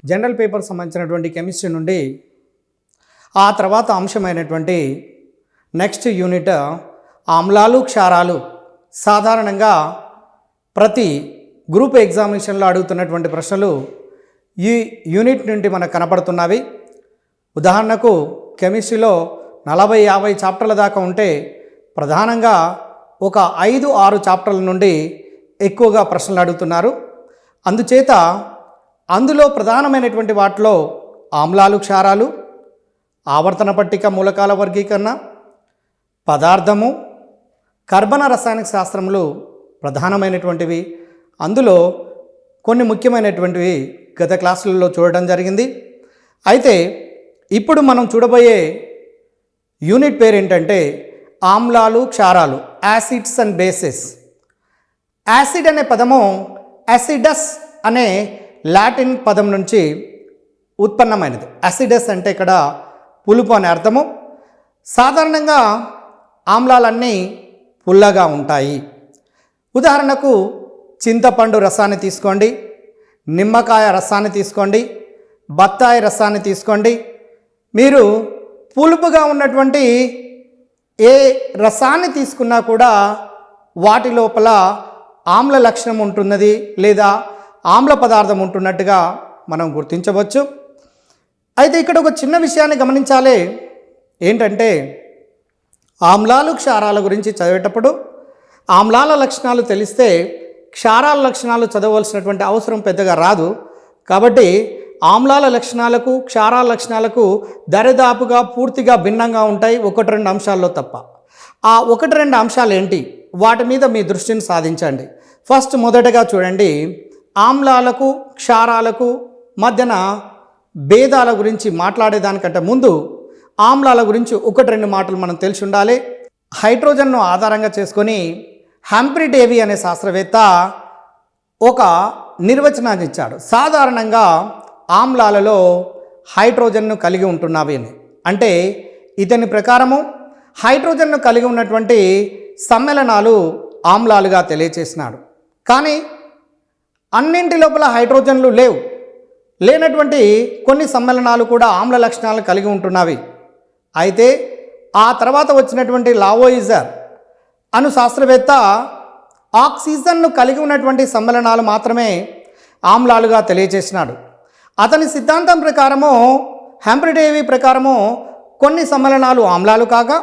General paper సంబంధించినటువంటి chemistry నుండి ఆ తర్వాత అంశమైనటువంటి నెక్స్ట్ యూనిట్ ఆమ్లాలు క్షారాలు. సాధారణంగా ప్రతి గ్రూప్ ఎగ్జామినేషన్లో అడుగుతున్నటువంటి ప్రశ్నలు ఈ యూనిట్ నుండి మనకు కనపడుతున్నవి. ఉదాహరణకు కెమిస్ట్రీలో 40-50 చాప్టర్ల దాకా ఉంటే ప్రధానంగా ఒక 5-6 చాప్టర్ల నుండి ఎక్కువగా ప్రశ్నలు అడుగుతున్నారు. అందుచేత అందులో ప్రధానమైనటువంటి వాటిలో ఆమ్లాలు క్షారాలు, ఆవర్తన పట్టిక మూలకాల వర్గీకరణ, పదార్థము, కర్బన రసాయనిక శాస్త్రములు ప్రధానమైనటువంటివి. అందులో కొన్ని ముఖ్యమైనటువంటివి గత క్లాసులలో చూడడం జరిగింది. అయితే ఇప్పుడు మనం చూడబోయే యూనిట్ పేరు ఏంటంటే ఆమ్లాలు క్షారాలు, యాసిడ్స్ అండ్ బేసెస్. యాసిడ్ అనే పదము యాసిడస్ అనే లాటిన్ పదం నుంచి ఉత్పన్నమైనది. యాసిడస్ అంటే ఇక్కడ పులుపు అనే అర్థము. సాధారణంగా ఆమ్లాలన్నీ పుల్లగా ఉంటాయి. ఉదాహరణకు చింతపండు రసాన్ని తీసుకోండి, నిమ్మకాయ రసాన్ని తీసుకోండి, బత్తాయి రసాన్ని తీసుకోండి. మీరు పులుపుగా ఉన్నటువంటి ఏ రసాన్ని తీసుకున్నా కూడా వాటి లోపల ఆమ్ల లక్షణం ఉంటున్నది లేదా ఆమ్ల పదార్థం ఉంటున్నట్టుగా మనం గుర్తించవచ్చు. అయితే ఇక్కడ ఒక చిన్న విషయాన్ని గమనించాలి. ఏంటంటే ఆమ్లాలు క్షారాల గురించి చదివేటప్పుడు ఆమ్లాల లక్షణాలు తెలిస్తే క్షారాల లక్షణాలు చదవవలసినటువంటి అవసరం పెద్దగా రాదు. కాబట్టి ఆమ్లాల లక్షణాలకు క్షారాల లక్షణాలకు దరిదాపుగా పూర్తిగా భిన్నంగా ఉంటాయి, 1-2 అంశాల్లో తప్ప. ఆ 1-2 అంశాలు ఏంటి, వాటి మీద మీ దృష్టిని సాధించండి. ఫస్ట్ మొదటగా చూడండి, ఆమ్లాలకు క్షారాలకు మధ్యన భేదాల గురించి మాట్లాడేదానికంటే ముందు ఆమ్లాల గురించి 1-2 మాటలు మనం తెలిసి ఉండాలి. హైడ్రోజన్ను ఆధారంగా చేసుకొని హంఫ్రీ డేవి అనే శాస్త్రవేత్త ఒక నిర్వచనాన్ని ఇచ్చాడు. సాధారణంగా ఆమ్లాలలో హైడ్రోజన్ను కలిగి ఉంటున్నవి అని. అంటే ఇతని ప్రకారము హైడ్రోజన్ను కలిగి ఉన్నటువంటి సమ్మేళనాలు ఆమ్లాలుగా తెలియచేసినాడు. కానీ అన్నింటి లోపల హైడ్రోజన్లు లేనటువంటి కొన్ని సమ్మేళనాలు కూడా ఆమ్ల లక్షణాలు కలిగి ఉంటున్నవి. అయితే ఆ తర్వాత వచ్చినటువంటి లావోయిజర్ అను శాస్త్రవేత్త ఆక్సిజన్ను కలిగి ఉన్నటువంటి సమ్మేళనాలు మాత్రమే ఆమ్లాలుగా తెలియచేసినాడు. అతని సిద్ధాంతం ప్రకారము, హంఫ్రీ డేవి ప్రకారము కొన్ని సమ్మేళనాలు ఆమ్లాలు కాగా,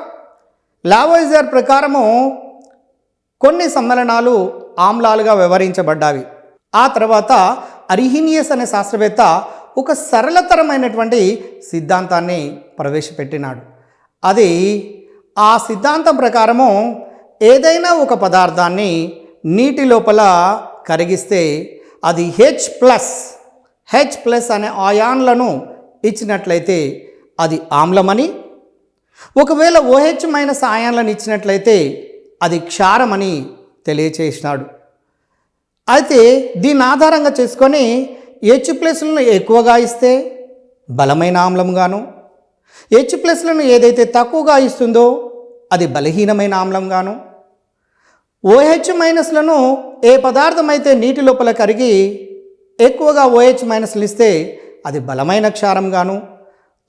లావోయిజర్ ప్రకారము కొన్ని సమ్మేళనాలు ఆమ్లాలుగా వ్యవహరించబడ్డావి. ఆ తర్వాత అరిహీనియస్ అనే శాస్త్రవేత్త ఒక సరళతరమైనటువంటి సిద్ధాంతాన్ని ప్రవేశపెట్టినాడు. అది ఆ సిద్ధాంతం ప్రకారము ఏదైనా ఒక పదార్థాన్ని నీటి లోపల కరిగిస్తే అది H+ అనే ఆయాన్లను ఇచ్చినట్లయితే అది ఆమ్లమని, ఒకవేళ OH- ఆయాన్లను ఇచ్చినట్లయితే అది క్షారమని తెలియచేసినాడు. అయితే దీన్ని ఆధారంగా చేసుకొని H+లను ఎక్కువగా ఇస్తే బలమైన ఆమ్లంగాను, H+లను ఏదైతే తక్కువగా ఇస్తుందో అది బలహీనమైన ఆమ్లంగాను, OH- ఏ పదార్థం అయితే నీటి లోపల కరిగి ఎక్కువగా OH- ఇస్తే అది బలమైన క్షారంగాను,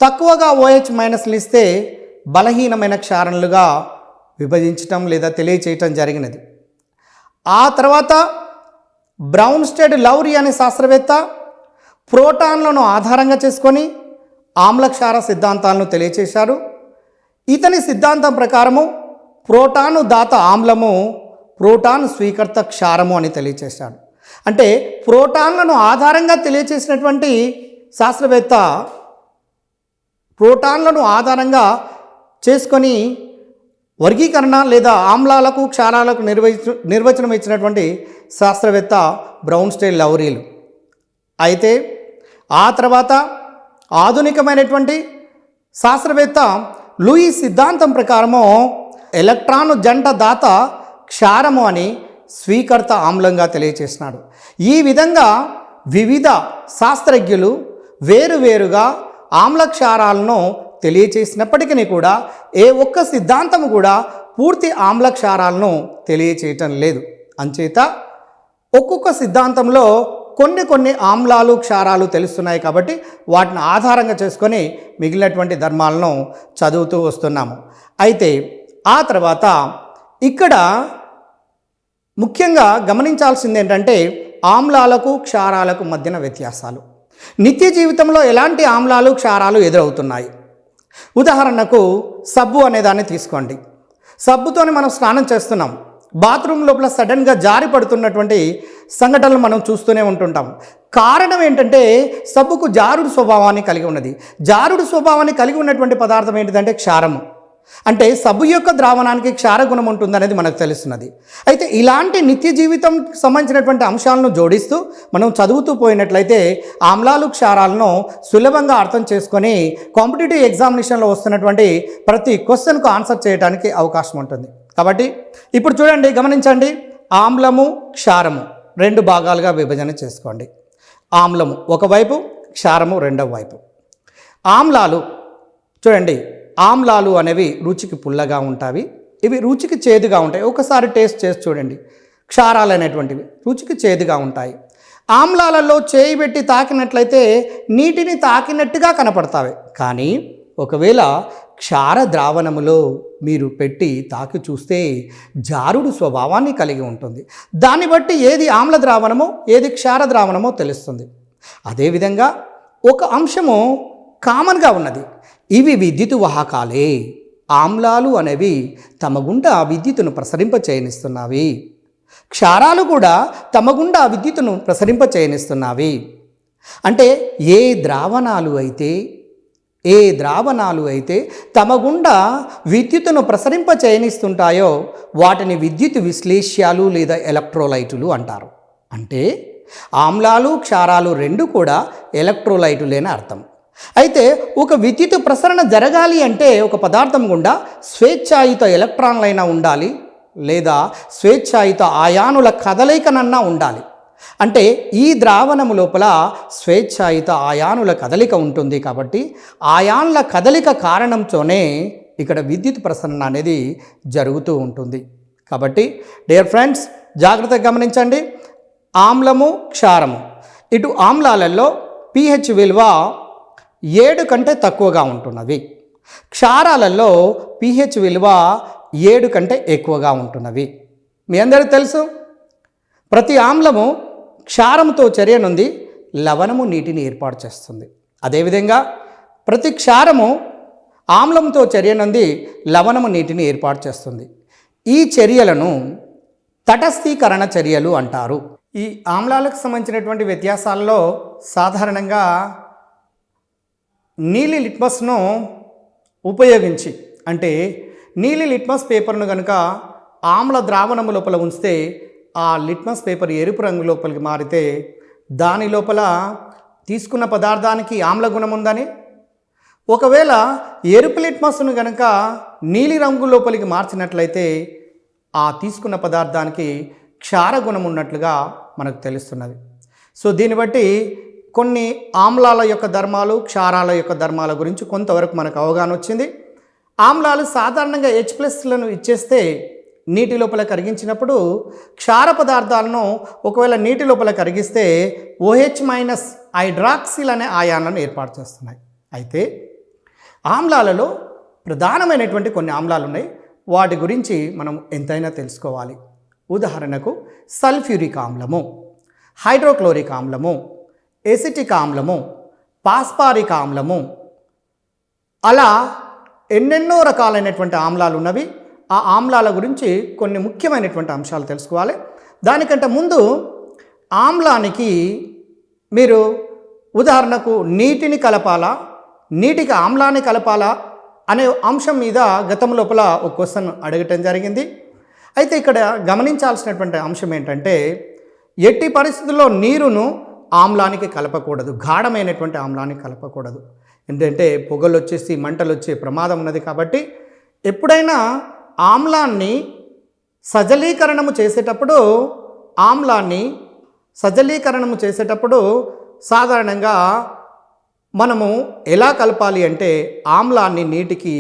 తక్కువగా OH- ఇస్తే బలహీనమైన క్షారములుగా విభజించటం లేదా తెలియచేయటం జరిగినది. ఆ తర్వాత బ్రౌన్స్టెడ్ లౌరీ అనే శాస్త్రవేత్త ప్రోటాన్లను ఆధారంగా చేసుకొని ఆమ్లక్షార సిద్ధాంతాలను తెలియచేశారు. ఇతని సిద్ధాంతం ప్రకారము ప్రోటాను దాత ఆమ్లము, ప్రోటాన్ స్వీకర్త క్షారము అని తెలియచేశాడు. అంటే ప్రోటాన్లను ఆధారంగా తెలియచేసినటువంటి శాస్త్రవేత్త ప్రోటాన్లను ఆధారంగా చేసుకొని వర్గీకరణ లేదా ఆమ్లాలకు క్షారాలకు నిర్వచనం ఇచ్చినటువంటి శాస్త్రవేత్త బ్రౌన్స్టెడ్ లౌరీలు. అయితే ఆ తర్వాత ఆధునికమైనటువంటి శాస్త్రవేత్త లూయిస్ సిద్ధాంతం ప్రకారము ఎలక్ట్రాను జంట దాత క్షారము అని స్వీకర్త ఆమ్లంగా తెలియచేసినాడు. ఈ విధంగా వివిధ శాస్త్రజ్ఞులు వేరువేరుగా ఆమ్లక్షారాలను తెలియచేసినప్పటికీ కూడా ఏ ఒక్క సిద్ధాంతము కూడా పూర్తి ఆమ్లక్షారాలను తెలియచేయటం లేదు. అంచేత ఒక్కొక్క సిద్ధాంతంలో కొన్ని ఆమ్లాలు క్షారాలు తెలుస్తున్నాయి కాబట్టి వాటిని ఆధారంగా చేసుకొని మిగిలినటువంటి ధర్మాలను చదువుతూ వస్తున్నాము. అయితే ఆ తర్వాత ఇక్కడ ముఖ్యంగా గమనించాల్సింది ఏంటంటే ఆమ్లాలకు క్షారాలకు మధ్యన వ్యత్యాసాలు. నిత్య జీవితంలో ఎలాంటి ఆమ్లాలు క్షారాలు ఎదురవుతున్నాయి? ఉదాహరణకు సబ్బు అనేదాన్ని తీసుకోండి. సబ్బుతోని మనం స్నానం చేస్తున్నాం, బాత్రూమ్ లోపల సడన్గా జారి పడుతున్నటువంటి సంఘటనలు మనం చూస్తూనే ఉంటుంటాం. కారణం ఏంటంటే సబ్బుకు జారుడు స్వభావాన్ని కలిగి ఉన్నది. జారుడు స్వభావాన్ని కలిగి ఉన్నటువంటి పదార్థం ఏంటిదంటే క్షారము. అంటే సబ్బు యొక్క ద్రావణానికి క్షారగుణం ఉంటుందనేది మనకు తెలుస్తున్నది. అయితే ఇలాంటి నిత్య జీవితం సంబంధించినటువంటి అంశాలను జోడిస్తూ మనం చదువుతూ పోయినట్లయితే ఆమ్లాలు క్షారాలను సులభంగా అర్థం చేసుకొని కాంపిటేటివ్ ఎగ్జామినేషన్లో వస్తున్నటువంటి ప్రతి క్వశ్చన్కు ఆన్సర్ చేయడానికి అవకాశం ఉంటుంది. కాబట్టి ఇప్పుడు చూడండి, గమనించండి. ఆమ్లము క్షారము రెండు భాగాలుగా విభజన చేసుకోండి. ఆమ్లము ఒకవైపు, క్షారము రెండవ వైపు. ఆమ్లాలు చూడండి, ఆమ్లాలు అనేవి రుచికి పుల్లగా ఉంటాయి, ఇవి రుచికి చేదుగా ఉంటాయి. ఒకసారి టేస్ట్ చేసి చూడండి. క్షారాలు అనేటువంటివి రుచికి చేదుగా ఉంటాయి. ఆమ్లాలలో చేయి పెట్టి తాకినట్లయితే నీటిని తాకినట్టుగా కనపడతాయి, కానీ ఒకవేళ క్షార ద్రావణములో మీరు పెట్టి తాకి చూస్తే జారుడు స్వభావాన్ని కలిగి ఉంటుంది. దాన్ని బట్టి ఏది ఆమ్ల ద్రావణమో ఏది క్షార ద్రావణమో తెలుస్తుంది. అదేవిధంగా ఒక అంశము కామన్గా ఉన్నది, ఇవి విద్యుత్ వాహకాలే. ఆమ్లాలు అనేవి తమ గుండా విద్యుత్తును ప్రసరింపచేయనిస్తున్నవి, క్షారాలు కూడా తమ గుండా విద్యుత్తును ప్రసరింపచేయనిస్తున్నవి. అంటే ఏ ద్రావణాలు అయితే తమ గుండా విద్యుత్తును ప్రసరింపచేయనిస్తుంటాయో వాటిని విద్యుత్ విశ్లేష్యాలు లేదా ఎలక్ట్రోలైటులు అంటారు. అంటే ఆమ్లాలు క్షారాలు రెండు కూడా ఎలక్ట్రోలైటులేని అర్థం. అయితే ఒక విద్యుత్ ప్రసరణ జరగాలి అంటే ఒక పదార్థం గుండా స్వేచ్ఛాయుత ఎలక్ట్రాన్లైనా ఉండాలి, లేదా స్వేచ్ఛాయుత ఆయానుల కదలికనన్నా ఉండాలి. అంటే ఈ ద్రావణము లోపల స్వేచ్ఛాయుత ఆయానుల కదలిక ఉంటుంది. కాబట్టి ఆయాన్ల కదలిక కారణంతోనే ఇక్కడ విద్యుత్ ప్రసరణ అనేది జరుగుతూ ఉంటుంది. కాబట్టి డియర్ ఫ్రెండ్స్, జాగ్రత్తగా గమనించండి. ఆమ్లము క్షారము, ఇటు ఆమ్లాలలో pH విలువ 7 కంటే తక్కువగా ఉంటున్నవి, క్షారాలలో pH విలువ 7 కంటే ఎక్కువగా ఉంటున్నవి. మీ అందరికీ తెలుసు, ప్రతి ఆమ్లము క్షారంతో చర్య నుండి లవణము నీటిని ఏర్పాటు చేస్తుంది. అదేవిధంగా ప్రతి క్షారము ఆమ్లంతో చర్య నుండి లవణము నీటిని ఏర్పాటు చేస్తుంది. ఈ చర్యలను తటస్థీకరణ చర్యలు అంటారు. ఈ ఆమ్లాలకు సంబంధించినటువంటి వ్యత్యాసాల్లో సాధారణంగా నీలి లిట్మస్ను ఉపయోగించి, అంటే నీలి లిట్మస్ పేపర్ను కనుక ఆమ్ల ద్రావణము లోపల ఉంచితే ఆ లిట్మస్ పేపర్ ఎరుపు రంగు లోపలికి మారితే దాని లోపల తీసుకున్న పదార్థానికి ఆమ్ల గుణం ఉందని, ఒకవేళ ఎరుపు లిట్మస్ను కనుక నీలి రంగు లోపలికి మార్చినట్లయితే ఆ తీసుకున్న పదార్థానికి క్షార గుణం ఉన్నట్లుగా మనకు తెలుస్తున్నది. సో దీన్ని బట్టి కొన్ని ఆమ్లాల యొక్క ధర్మాలు, క్షారాల యొక్క ధర్మాల గురించి కొంతవరకు మనకు అవగాహన వచ్చింది. ఆమ్లాలు సాధారణంగా H+లను ఇచ్చేస్తే నీటి లోపల కరిగించినప్పుడు, క్షార పదార్థాలను ఒకవేళ నీటి లోపల కరిగిస్తే OH- హైడ్రాక్సిల్ అనే ఆయాన్లను ఏర్పాటు చేస్తున్నాయి. అయితే ఆమ్లాలలో ప్రధానమైనటువంటి కొన్ని ఆమ్లాలు ఉన్నాయి, వాటి గురించి మనం ఎంతైనా తెలుసుకోవాలి. ఉదాహరణకు సల్ఫ్యూరిక్ ఆమ్లము, హైడ్రోక్లోరిక్ ఆమ్లము, ఎసిటిక్ ఆమ్లము, పాస్పారిక్ ఆమ్లము, అలా ఎన్నెన్నో రకాలైనటువంటి ఆమ్లాలు ఉన్నవి. ఆ ఆమ్లాల గురించి కొన్ని ముఖ్యమైనటువంటి అంశాలు తెలుసుకోవాలి. దానికంటే ముందు ఆమ్లానికి మీరు ఉదాహరణకు నీటిని కలపాలా, నీటికి ఆమ్లాన్ని కలపాలా అనే అంశం మీద గతం లోపల ఒక క్వశ్చన్ అడగటం జరిగింది. అయితే ఇక్కడ గమనించాల్సినటువంటి అంశం ఏంటంటే, ఎట్టి పరిస్థితుల్లో నీరును ఆమ్లానికి కలపకూడదు, గాఢమైనటువంటి ఆమ్లానికి కలపకూడదు. ఏంటంటే పొగలు వచ్చేసి మంటలు వచ్చే ప్రమాదం ఉన్నది. కాబట్టి ఎప్పుడైనా ఆమ్లాన్ని సజలీకరణము చేసేటప్పుడు సాధారణంగా మనము ఎలా కలపాలి అంటే ఆమ్లాన్ని నీటికి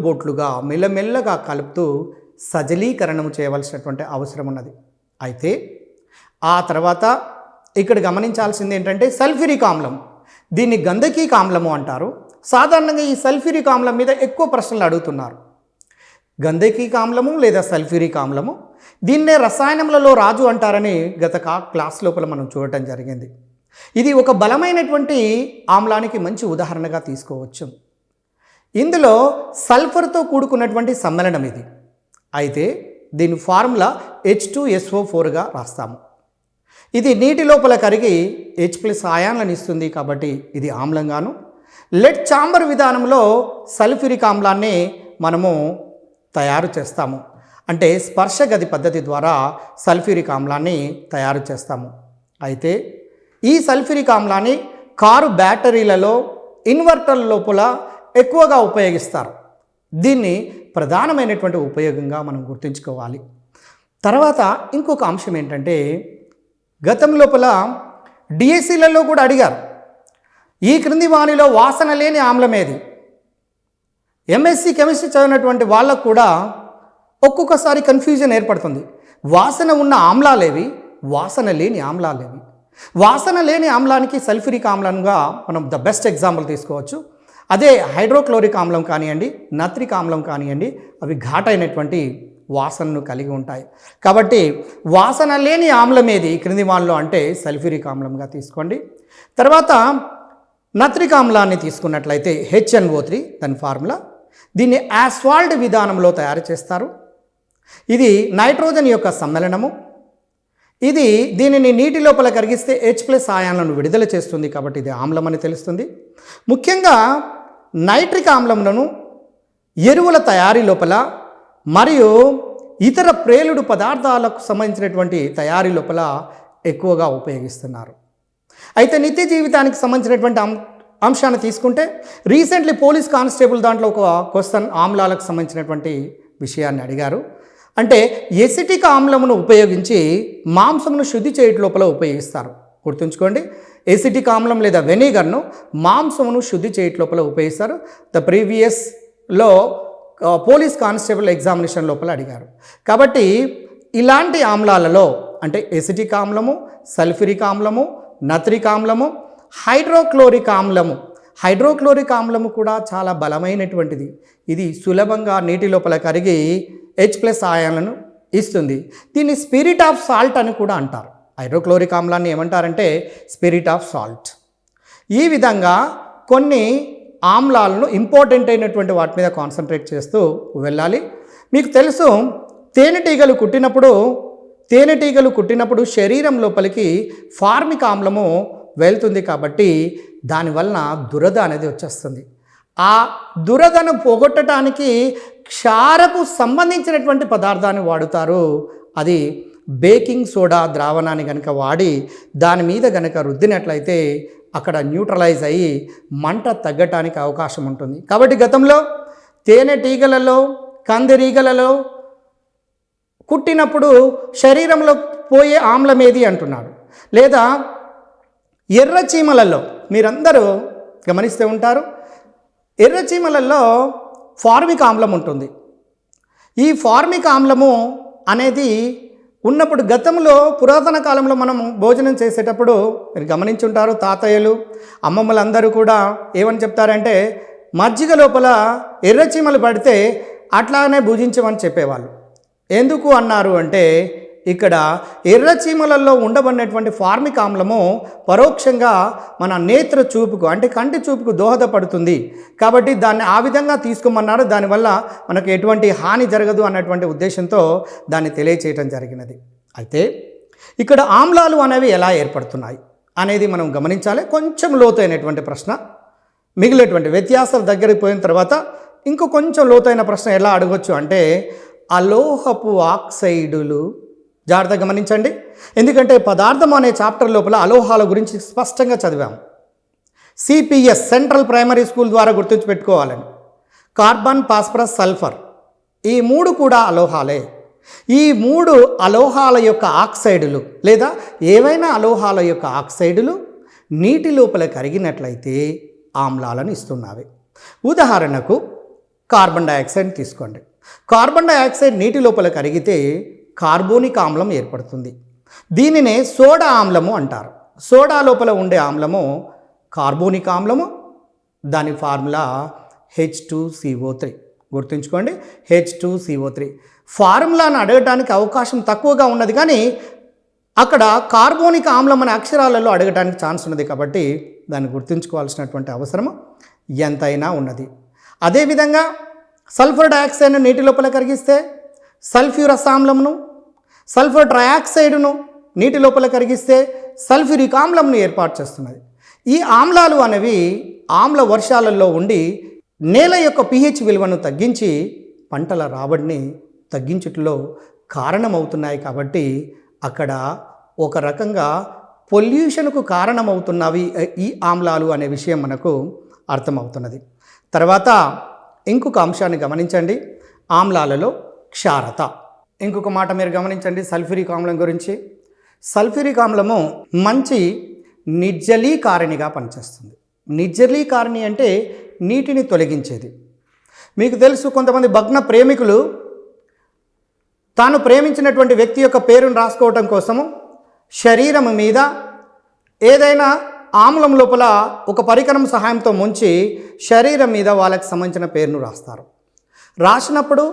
బొట్లుగా మెల్లమెల్లగా కలుపుతూ సజలీకరణము చేయవలసినటువంటి అవసరం ఉన్నది. అయితే ఆ తర్వాత ఇక్కడ గమనించాల్సింది ఏంటంటే సల్ఫ్యూరిక్ ఆమ్లం, దీన్ని గంధకీక ఆమ్లము అంటారు. సాధారణంగా ఈ సల్ఫ్యూరిక్ ఆమ్లం మీద ఎక్కువ ప్రశ్నలు అడుగుతున్నారు. గంధకీక ఆమ్లము లేదా సల్ఫ్యూరిక్ ఆమ్లము, దీన్నే రసాయనములలో రాజు అంటారని గత క్లాస్ లోపల మనం చూడటం జరిగింది. ఇది ఒక బలమైనటువంటి ఆమ్లానికి మంచి ఉదాహరణగా తీసుకోవచ్చు. ఇందులో సల్ఫర్తో కూడుకున్నటువంటి సమ్మేళనం ఇది. అయితే దీని ఫార్ములా H2SO4గా రాస్తాము. ఇది నీటి లోపల కరిగి H+ ఆయాన్లను ఇస్తుంది కాబట్టి ఇది ఆమ్లంగాను, లెడ్ చాంబర్ విధానంలో సల్ఫ్యూరిక్ ఆమ్లాన్ని మనము తయారు చేస్తాము. అంటే స్పర్శ గది పద్ధతి ద్వారా సల్ఫ్యూరిక్ ఆమ్లాన్ని తయారు చేస్తాము. అయితే ఈ సల్ఫ్యూరిక్ ఆమ్లాన్ని కారు బ్యాటరీలలో, ఇన్వర్టర్ల లోపల ఎక్కువగా ఉపయోగిస్తారు. దీన్ని ప్రధానమైనటువంటి ఉపయోగంగా మనం గుర్తుంచుకోవాలి. తర్వాత ఇంకొక అంశం ఏంటంటే, గతం లోపల డిఎస్సీలలో కూడా అడిగారు, ఈ క్రింది వానిలో వాసన లేని ఆమ్లం ఏది? ఎంఎస్సి కెమిస్ట్రీ చదివినటువంటి వాళ్ళకు కూడా ఒక్కొక్కసారి కన్ఫ్యూజన్ ఏర్పడుతుంది. వాసన ఉన్న ఆమ్లాలేవి, వాసన లేని ఆమ్లాలేవి? వాసన లేని ఆమ్లానికి సల్ఫ్యూరిక్ ఆమ్లంగా మనం ద బెస్ట్ ఎగ్జాంపుల్ తీసుకోవచ్చు. అదే హైడ్రోక్లోరిక్ ఆమ్లం కానివ్వండి, నత్రిక్ ఆమ్లం కానివ్వండి, అవి ఘాటైనటువంటి వాసనను కలిగి ఉంటాయి. కాబట్టి వాసన లేని ఆమ్లం ఏది ఈ క్రింది వాళ్ళలో అంటే సల్ఫ్యూరిక్ ఆమ్లంగా తీసుకోండి. తర్వాత నత్రిక్ ఆమ్లాన్ని తీసుకున్నట్లయితే HNO3 దాని ఫార్ములా. దీన్ని యాస్ఫాల్ట్ విధానంలో తయారు చేస్తారు. ఇది నైట్రోజన్ యొక్క సమ్మేళనము. దీనిని నీటి లోపల కరిగిస్తే H+ ఆయాన్లను విడుదల చేస్తుంది కాబట్టి ఇది ఆమ్లం అని తెలుస్తుంది. ముఖ్యంగా నైట్రిక్ ఆమ్లంలను ఎరువుల తయారీ లోపల మరియు ఇతర ప్రేలుడు పదార్థాలకు సంబంధించినటువంటి తయారీ లోపల ఎక్కువగా ఉపయోగిస్తున్నారు. అయితే నిత్య జీవితానికి సంబంధించినటువంటి అంశాన్ని తీసుకుంటే రీసెంట్లీ పోలీస్ కానిస్టేబుల్ దాంట్లో ఒక క్వశ్చన్ ఆమ్లాలకు సంబంధించినటువంటి విషయాన్ని అడిగారు. అంటే ఎసిటిక్ ఆమ్లమును ఉపయోగించి మాంసమును శుద్ధి చేయడం లోపల ఉపయోగిస్తారు. గుర్తుంచుకోండి, ఎసిటిక్ ఆమ్లం లేదా వెనిగర్ను మాంసమును శుద్ధి చేయడం లోపల ఉపయోగిస్తారు. ద ప్రీవియస్లో పోలీస్ కానిస్టేబుల్ ఎగ్జామినేషన్ లోపల అడిగారు. కాబట్టి ఇలాంటి ఆమ్లాలలో అంటే ఎసిటిక్ ఆమ్లము, సల్ఫ్యూరిక్ ఆమ్లము, నత్రిక్ ఆమ్లము, హైడ్రోక్లోరిక్ ఆమ్లము కూడా చాలా బలమైనటువంటిది. ఇది సులభంగా నీటి లోపల కరిగి H+ ఆయాన్లను ఇస్తుంది. దీన్ని స్పిరిట్ ఆఫ్ సాల్ట్ అని కూడా అంటారు. హైడ్రోక్లోరిక్ ఆమ్లాన్ని ఏమంటారంటే స్పిరిట్ ఆఫ్ సాల్ట్. ఈ విధంగా కొన్ని ఆమ్లాలను ఇంపార్టెంట్ అయినటువంటి వాటి మీద కాన్సన్ట్రేట్ చేస్తూ వెళ్ళాలి. మీకు తెలుసు, తేనెటీగలు కుట్టినప్పుడు శరీరం లోపలికి ఫార్మిక్ ఆమ్లము వెళ్తుంది కాబట్టి దానివలన దురద అనేది వచ్చేస్తుంది. ఆ దురదను పోగొట్టడానికి క్షారపు సంబంధించినటువంటి పదార్థాన్ని వాడుతారు. అది బేకింగ్ సోడా ద్రావణాన్ని కనుక వాడి దాని మీద కనుక రుద్దినట్లయితే అక్కడ న్యూట్రలైజ్ అయ్యి మంట తగ్గటానికి అవకాశం ఉంటుంది. కాబట్టి గతంలో తేనెటీగలలో, కందిరీగలలో కుట్టినప్పుడు శరీరంలో పోయే ఆమ్లం ఏది అంటున్నాడు. లేదా ఎర్రచీమలలో మీరందరూ గమనిస్తూ ఉంటారు, ఎర్రచీమలలో ఫార్మిక్ ఆమ్లం ఉంటుంది. ఈ ఫార్మిక్ ఆమ్లము అనేది ఉన్నప్పుడు గతంలో పురాతన కాలంలో మనం భోజనం చేసేటప్పుడు మీరు గమనించుంటారు, తాతయ్యలు అమ్మమ్మలు అందరూ కూడా ఏమని చెప్తారంటే మజ్జిగ లోపల ఎర్రచీమలు పడితే అట్లానే భుజించమని చెప్పేవాళ్ళు. ఎందుకు అన్నారు అంటే ఇక్కడ ఎర్రచీమలలో ఉండబడినటువంటి ఫార్మిక్ ఆమ్లము పరోక్షంగా మన నేత్ర చూపుకు అంటే కంటి చూపుకు దోహదపడుతుంది కాబట్టి దాన్ని ఆ విధంగా తీసుకోమన్నారు. దానివల్ల మనకు ఎటువంటి హాని జరగదు అన్నటువంటి ఉద్దేశంతో దాన్ని తెలియచేయటం జరిగినది. అయితే ఇక్కడ ఆమ్లాలు అనేవి ఎలా ఏర్పడుతున్నాయి అనేది మనం గమనించాలి. కొంచెం లోతైనటువంటి ప్రశ్న, మిగిలినటువంటి వ్యత్యాసాల దగ్గరికి పోయిన తర్వాత ఇంకో కొంచెం లోతైన ప్రశ్న ఎలా అడగొచ్చు అంటే అలోహపు ఆక్సైడులు. జాగ్రత్తగా గమనించండి, ఎందుకంటే పదార్థం అనే చాప్టర్ లోపల అలోహాల గురించి స్పష్టంగా చదివాము. సిపిఎస్ సెంట్రల్ ప్రైమరీ స్కూల్ ద్వారా గుర్తుంచిపెట్టుకోవాలని. కార్బన్, ఫాస్ఫరస్, సల్ఫర్ ఈ మూడు కూడా అలోహాలే. ఈ మూడు అలోహాల యొక్క ఆక్సైడులు లేదా ఏవైనా అలోహాల యొక్క ఆక్సైడులు నీటి లోపల కరిగినట్లయితే ఆమ్లాలను ఇస్తున్నవి. ఉదాహరణకు కార్బన్ డైఆక్సైడ్ తీసుకోండి. కార్బన్ డైఆక్సైడ్ నీటి లోపల కరిగితే కార్బోనిక్ ఆమ్లం ఏర్పడుతుంది. దీనినే సోడా ఆమ్లము అంటారు. సోడా లోపల ఉండే ఆమ్లము కార్బోనిక్ ఆమ్లము, దాని ఫార్ములా H2CO3. గుర్తుంచుకోండి, H2CO3. ఫార్ములాను అడగడానికి అవకాశం తక్కువగా ఉన్నది, కానీ అక్కడ కార్బోనిక్ ఆమ్లం అనే అక్షరాలలో అడగడానికి ఛాన్స్ ఉన్నది, కాబట్టి దాన్ని గుర్తుంచుకోవాల్సినటువంటి అవసరం ఎంతైనా ఉన్నది. అదేవిధంగా సల్ఫర్ డయాక్సైడ్ను నీటి లోపల కరిగిస్తే సల్ఫ్యూరస్ ఆమ్లంను, సల్ఫర్ ట్రయాక్సైడ్ను నీటి లోపల కరిగిస్తే సల్ఫ్యూరిక్ ఆమ్లంను ఏర్పాటు చేస్తున్నది. ఈ ఆమ్లాలు అనేవి ఆమ్ల వర్షాలలో ఉండి నేల యొక్క pH విలువను తగ్గించి పంటల రాబడిని తగ్గించుటలో కారణమవుతున్నాయి. కాబట్టి అక్కడ ఒక రకంగా పొల్యూషన్కు కారణమవుతున్నవి ఈ ఆమ్లాలు అనే విషయం మనకు అర్థమవుతున్నది. తర్వాత ఇంకొక అంశాన్ని గమనించండి, ఆమ్లాలలో క్షారత. ఇంకొక మాట మీరు గమనించండి సల్ఫ్యూరిక్ ఆమ్లం గురించి. సల్ఫ్యూరిక్ ఆమ్లము మంచి నిర్జలీకారిణిగా పనిచేస్తుంది. నిర్జలీకారిణి అంటే నీటిని తొలగించేది. మీకు తెలుసు, కొంతమంది భగ్న ప్రేమికులు తాను ప్రేమించినటువంటి వ్యక్తి యొక్క పేరును రాసుకోవటం కోసము శరీరం మీద ఏదైనా ఆమ్లం లోపల ఒక పరికరం సహాయంతో ముంచి శరీరం మీద వాళ్ళకి సంబంధించిన పేరును రాస్తారు. రాసినప్పుడు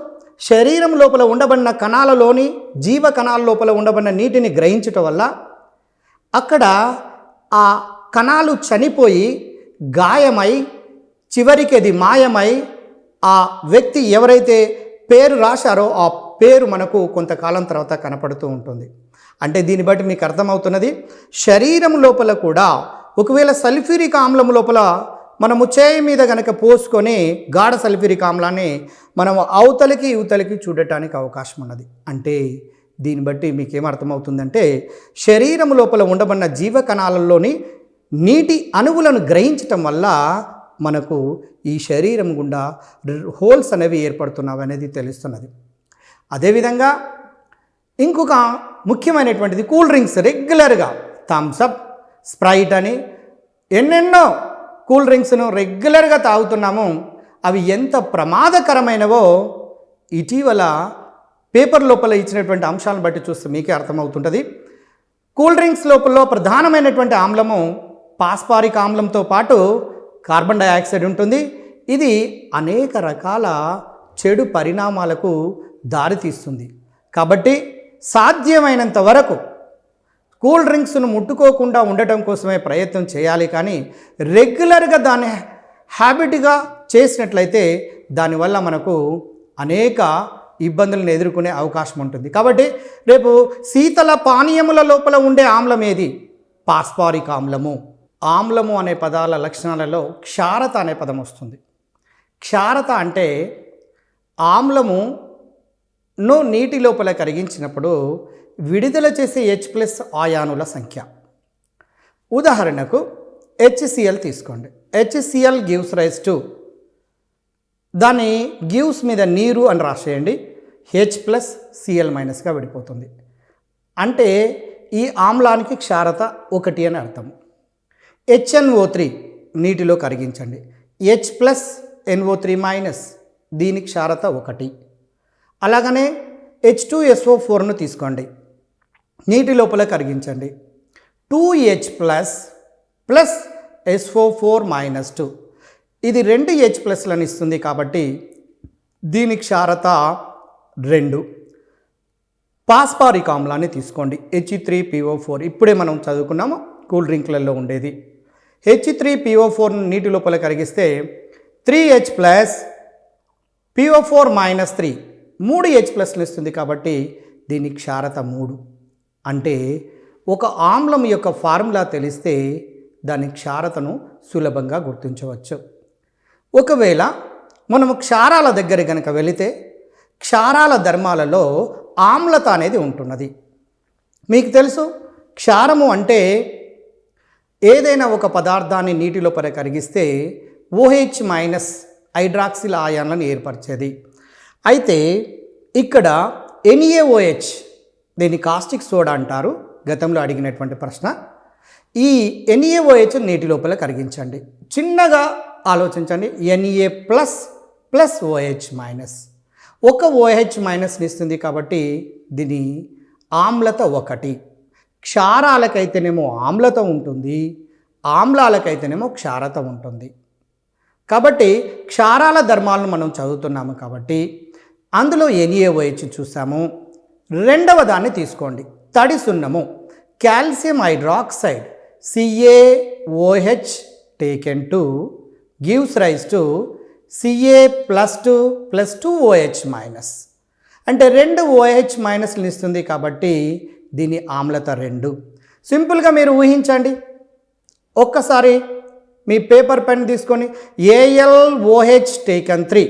శరీరం లోపల ఉండబడిన కణాలలోని జీవ కణాల లోపల ఉండబడిన నీటిని గ్రహించటం వల్ల అక్కడ ఆ కణాలు చనిపోయి గాయమై చివరికి అది మాయమై ఆ వ్యక్తి ఎవరైతే పేరు రాశారో ఆ పేరు మనకు కొంతకాలం తర్వాత కనపడుతూ ఉంటుంది. అంటే దీన్ని బట్టి మీకు అర్థమవుతున్నది, శరీరం లోపల కూడా ఒకవేళ సల్ఫ్యూరిక్ ఆమ్లం లోపల మనము చేయి మీద కనుక పోసుకొని గాఢ సల్ఫ్యూరిక్ ఆమ్లాన్ని మనం అవతలికి ఇవతలికి చూడటానికి అవకాశం ఉన్నది. అంటే దీన్ని బట్టి మీకేమర్థమవుతుందంటే శరీరం లోపల ఉండబడిన జీవ కణాలలోని నీటి అణువులను గ్రహించటం వల్ల మనకు ఈ శరీరం గుండా హోల్స్ అనేవి ఏర్పడుతున్నవి అనేది తెలుస్తున్నది. అదేవిధంగా ఇంకొక ముఖ్యమైనటువంటిది కూల్ డ్రింక్స్. రెగ్యులర్గా థమ్సప్, స్ప్రైట్ అని ఎన్నెన్నో కూల్ డ్రింక్స్ను రెగ్యులర్గా తాగుతున్నాము. అవి ఎంత ప్రమాదకరమైనవో ఇటీవల పేపర్ లోపల ఇచ్చినటువంటి అంశాలను బట్టి చూస్తే మీకే అర్థమవుతుంటుంది. కూల్ డ్రింక్స్ లోపల ప్రధానమైనటువంటి ఆమ్లము పాస్పారిక్ ఆమ్లంతో పాటు కార్బన్ డయాక్సైడ్ ఉంటుంది. ఇది అనేక రకాల చెడు పరిణామాలకు దారితీస్తుంది. కాబట్టి సాధ్యమైనంత వరకు కూల్ డ్రింక్స్ను ముట్టుకోకుండా ఉండటం కోసమే ప్రయత్నం చేయాలి, కానీ రెగ్యులర్గా దాన్ని హ్యాబిట్గా చేసినట్లయితే దానివల్ల మనకు అనేక ఇబ్బందులను ఎదుర్కొనే అవకాశం ఉంటుంది. కాబట్టి రేపు శీతల పానీయముల లోపల ఉండే ఆమ్లం ఏది? పాస్పారిక్ ఆమ్లము. ఆమ్లము అనే పదాల లక్షణాలలో క్షారత అనే పదం వస్తుంది. క్షారత అంటే ఆమ్లమును నీటి లోపల కరిగించినప్పుడు విడుదల చేసే H+ ఆయానుల సంఖ్య. ఉదాహరణకు HCl తీసుకోండి. HCl గివ్స్ రైజ్ టు, దాన్ని గివ్స్ మీద నీరు అని రాసేయండి, H+Cl- విడిపోతుంది. అంటే ఈ ఆమ్లానికి క్షారత 1 అని అర్థం. HNO3 నీటిలో కరిగించండి, H+NO3- దీని క్షారత 1. అలాగనే H2SO4ను తీసుకోండి, నీటి లోపల కరిగించండి, 2H++SO4-2, ఇది 2 H+లను ఇస్తుంది. కాబట్టి దీని క్షారత 2. పాస్పారిక్ ఆమ్లాన్ని తీసుకోండి, H3PO4, ఇప్పుడే మనం చదువుకున్నాము కూల్ డ్రింక్లలో ఉండేది. H3PO4 నీటి లోపల కరిగిస్తే 3H+PO4-3, 3 H+లు ఇస్తుంది. కాబట్టి దీని క్షారత 3. అంటే ఒక ఆమ్లం యొక్క ఫార్ములా తెలిస్తే దాని క్షారతను సులభంగా గుర్తించవచ్చు. ఒకవేళ మనము క్షారాల దగ్గర కనుక వెళితే క్షారాల ధర్మాలలో ఆమ్లత అనేది ఉంటున్నది. మీకు తెలుసు, క్షారము అంటే ఏదైనా ఒక పదార్థాన్ని నీటి లోపల కరిగిస్తే OH- హైడ్రాక్సిల్ ఆయాన్లను ఏర్పరిచేది. అయితే ఇక్కడ NaOH, దీన్ని కాస్టిక్ సోడా అంటారు, గతంలో అడిగినటువంటి ప్రశ్న. ఈ NaOH నీటి లోపల కరిగించండి. చిన్నగా ఆలోచించండి, Na++OH-, ఒక OH- ఇస్తుంది. కాబట్టి దీని ఆమ్లత 1. క్షారాలకైతేనేమో ఆమ్లత ఉంటుంది, ఆమ్లాలకైతేనేమో క్షారత ఉంటుంది. కాబట్టి క్షారాల ధర్మాలను మనం చదువుతున్నాము కాబట్టి అందులో NaOH చూసాము. రెండవ దాన్ని తీసుకోండి, తడి సున్నము, calcium hydroxide CaOH taken to gives rise to Ca+2+2OH minus. అంటే 2 OH మైనస్లు ఇస్తుంది కాబట్టి దీని ఆమ్లత 2. సింపుల్గా మీరు ఊహించండి. ఒక్కసారి మీ పేపర్ పెన్ తీసుకొని AlOH taken 3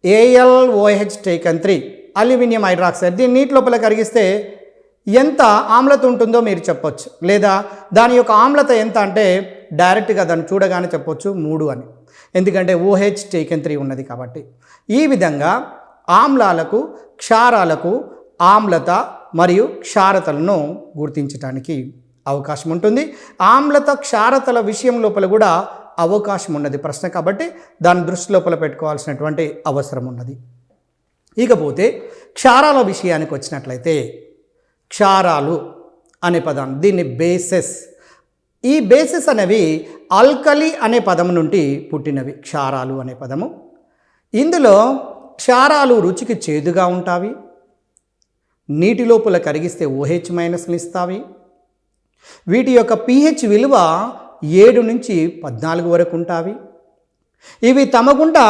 AlOH taken 3 aluminium hydroxide దీన్ని నీటి లోపల కరిగిస్తే ఎంత ఆమ్లత ఉంటుందో మీరు చెప్పొచ్చు, లేదా దాని యొక్క ఆమ్లత ఎంత అంటే డైరెక్ట్గా దాన్ని చూడగానే చెప్పొచ్చు 3 అని, ఎందుకంటే OH taken 3 ఉన్నది కాబట్టి. ఈ విధంగా ఆమ్లాలకు క్షారాలకు ఆమ్లత మరియు క్షారతలను గుర్తించడానికి అవకాశం ఉంటుంది. ఆమ్లత క్షారతల విషయం లోపల కూడా అవకాశం ఉన్నది ప్రశ్న, కాబట్టి దాన్ని దృష్టి లోపల పెట్టుకోవాల్సినటువంటి అవసరం ఉన్నది. ఇకపోతే క్షారాల విషయానికి వచ్చినట్లయితే క్షారాలు అనే పదం, దీన్ని బేసెస్, ఈ బేసెస్ అనేవి ఆల్కలి అనే పదం నుండి పుట్టినవి క్షారాలు అనే పదము. ఇందులో క్షారాలు రుచికి చేదుగా ఉంటాయి, నీటి లోపల కరిగిస్తే OH మైనస్లు ఇస్తాయి, వీటి యొక్క pH విలువ 7 నుంచి 14 వరకు ఉంటాయి. ఇవి తమ గుండా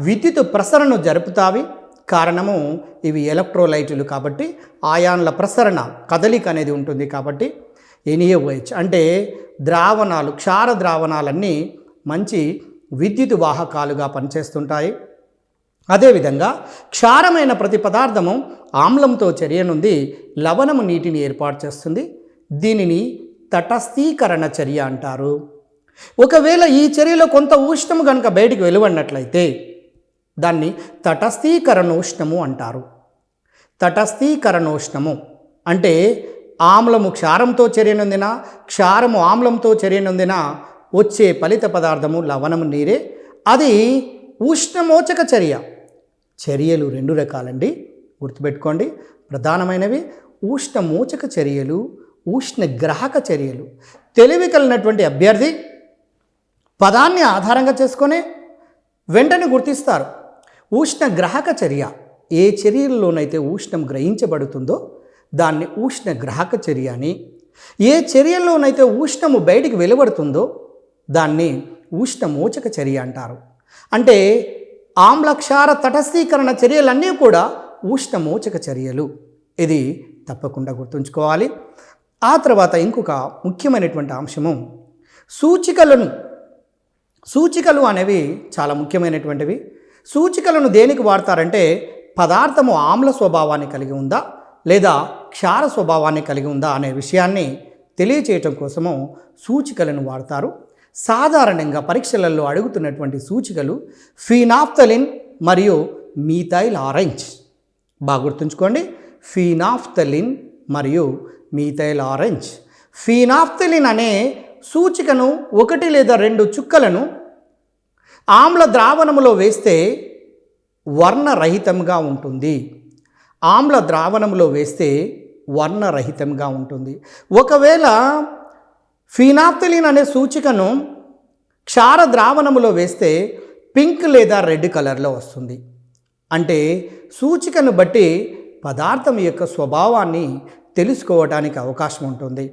విద్యుత్ ప్రసరణను జరుపుతాయి. కారణము ఇవి ఎలక్ట్రోలైట్లు కాబట్టి ఆయాన్ల ప్రసరణ కదలిక అనేది ఉంటుంది. కాబట్టి NaOH అంటే ద్రావణాలు, క్షార ద్రావణాలన్నీ మంచి విద్యుత్ వాహకాలుగా పనిచేస్తుంటాయి. అదేవిధంగా క్షారమైన ప్రతి పదార్థము ఆమ్లంతో చర్య నుండి లవణము నీటిని ఏర్పాటు చేస్తుంది. దీనిని తటస్థీకరణ చర్య అంటారు. ఒకవేళ ఈ చర్యలో కొంత ఉష్ణము కనుక బయటికి వెలువడినట్లయితే దాన్ని తటస్థీకరణోష్ణము అంటారు. తటస్థీకరణోష్ణము అంటే ఆమ్లము క్షారంతో చర్య నొందిన, క్షారము ఆమ్లంతో చర్య నొందిన వచ్చే ఫలిత పదార్థము లవణము నీరే. అది ఉష్ణమోచక చర్య. చర్యలు 2 రకాలండి, గుర్తుపెట్టుకోండి. ప్రధానమైనవి ఉష్ణమోచక చర్యలు, ఉష్ణగ్రాహక చర్యలు. తెలివి కలిగినటువంటి అభ్యర్థి పదాన్ని ఆధారంగా చేసుకొని వెంటనే గుర్తిస్తారు. ఉష్ణగ్రాహక చర్య, ఏ చర్యల్లోనైతే ఉష్ణం గ్రహించబడుతుందో దాన్ని ఉష్ణగ్రాహక చర్య అని, ఏ చర్యల్లోనైతే ఉష్ణము బయటికి వెలువడుతుందో దాన్ని ఉష్ణమోచక చర్య అంటారు. అంటే ఆమ్లక్షార తటస్థీకరణ చర్యలన్నీ కూడా ఉష్ణమోచక చర్యలు. ఇది తప్పకుండా గుర్తుంచుకోవాలి. ఆ తర్వాత ఇంకొక ముఖ్యమైనటువంటి అంశము సూచికలు అనేవి చాలా ముఖ్యమైనటువంటివి. సూచికలను దేనికి వాడతారంటే పదార్థము ఆమ్ల స్వభావాన్ని కలిగి ఉందా లేదా క్షార స్వభావాన్ని కలిగి ఉందా అనే విషయాన్ని తెలియచేయటం కోసము సూచికలను వాడతారు. సాధారణంగా పరీక్షలలో అడుగుతున్నటువంటి సూచికలు ఫినాఫ్థలిన్ మరియు మీథైల్ ఆరెంజ్. బాగా గుర్తుంచుకోండి, ఫినాఫ్థలిన్ మరియు మీథైల్ ఆరెంజ్. ఫినాఫ్థలిన్ అనే సూచికను 1 లేదా 2 చుక్కలను ఆమ్ల ద్రావణములో వేస్తే వర్ణరహితంగా ఉంటుంది. ఆమ్ల ద్రావణంలో వేస్తే వర్ణరహితంగా ఉంటుంది. ఒకవేళ ఫినాఫ్థలిన్ అనే సూచికను క్షార ద్రావణములో వేస్తే పింక్ లేదా రెడ్ కలర్లో వస్తుంది. అంటే సూచికను బట్టి పదార్థం యొక్క స్వభావాన్ని తెలుసుకోవడానికి అవకాశం ఉంటుంది.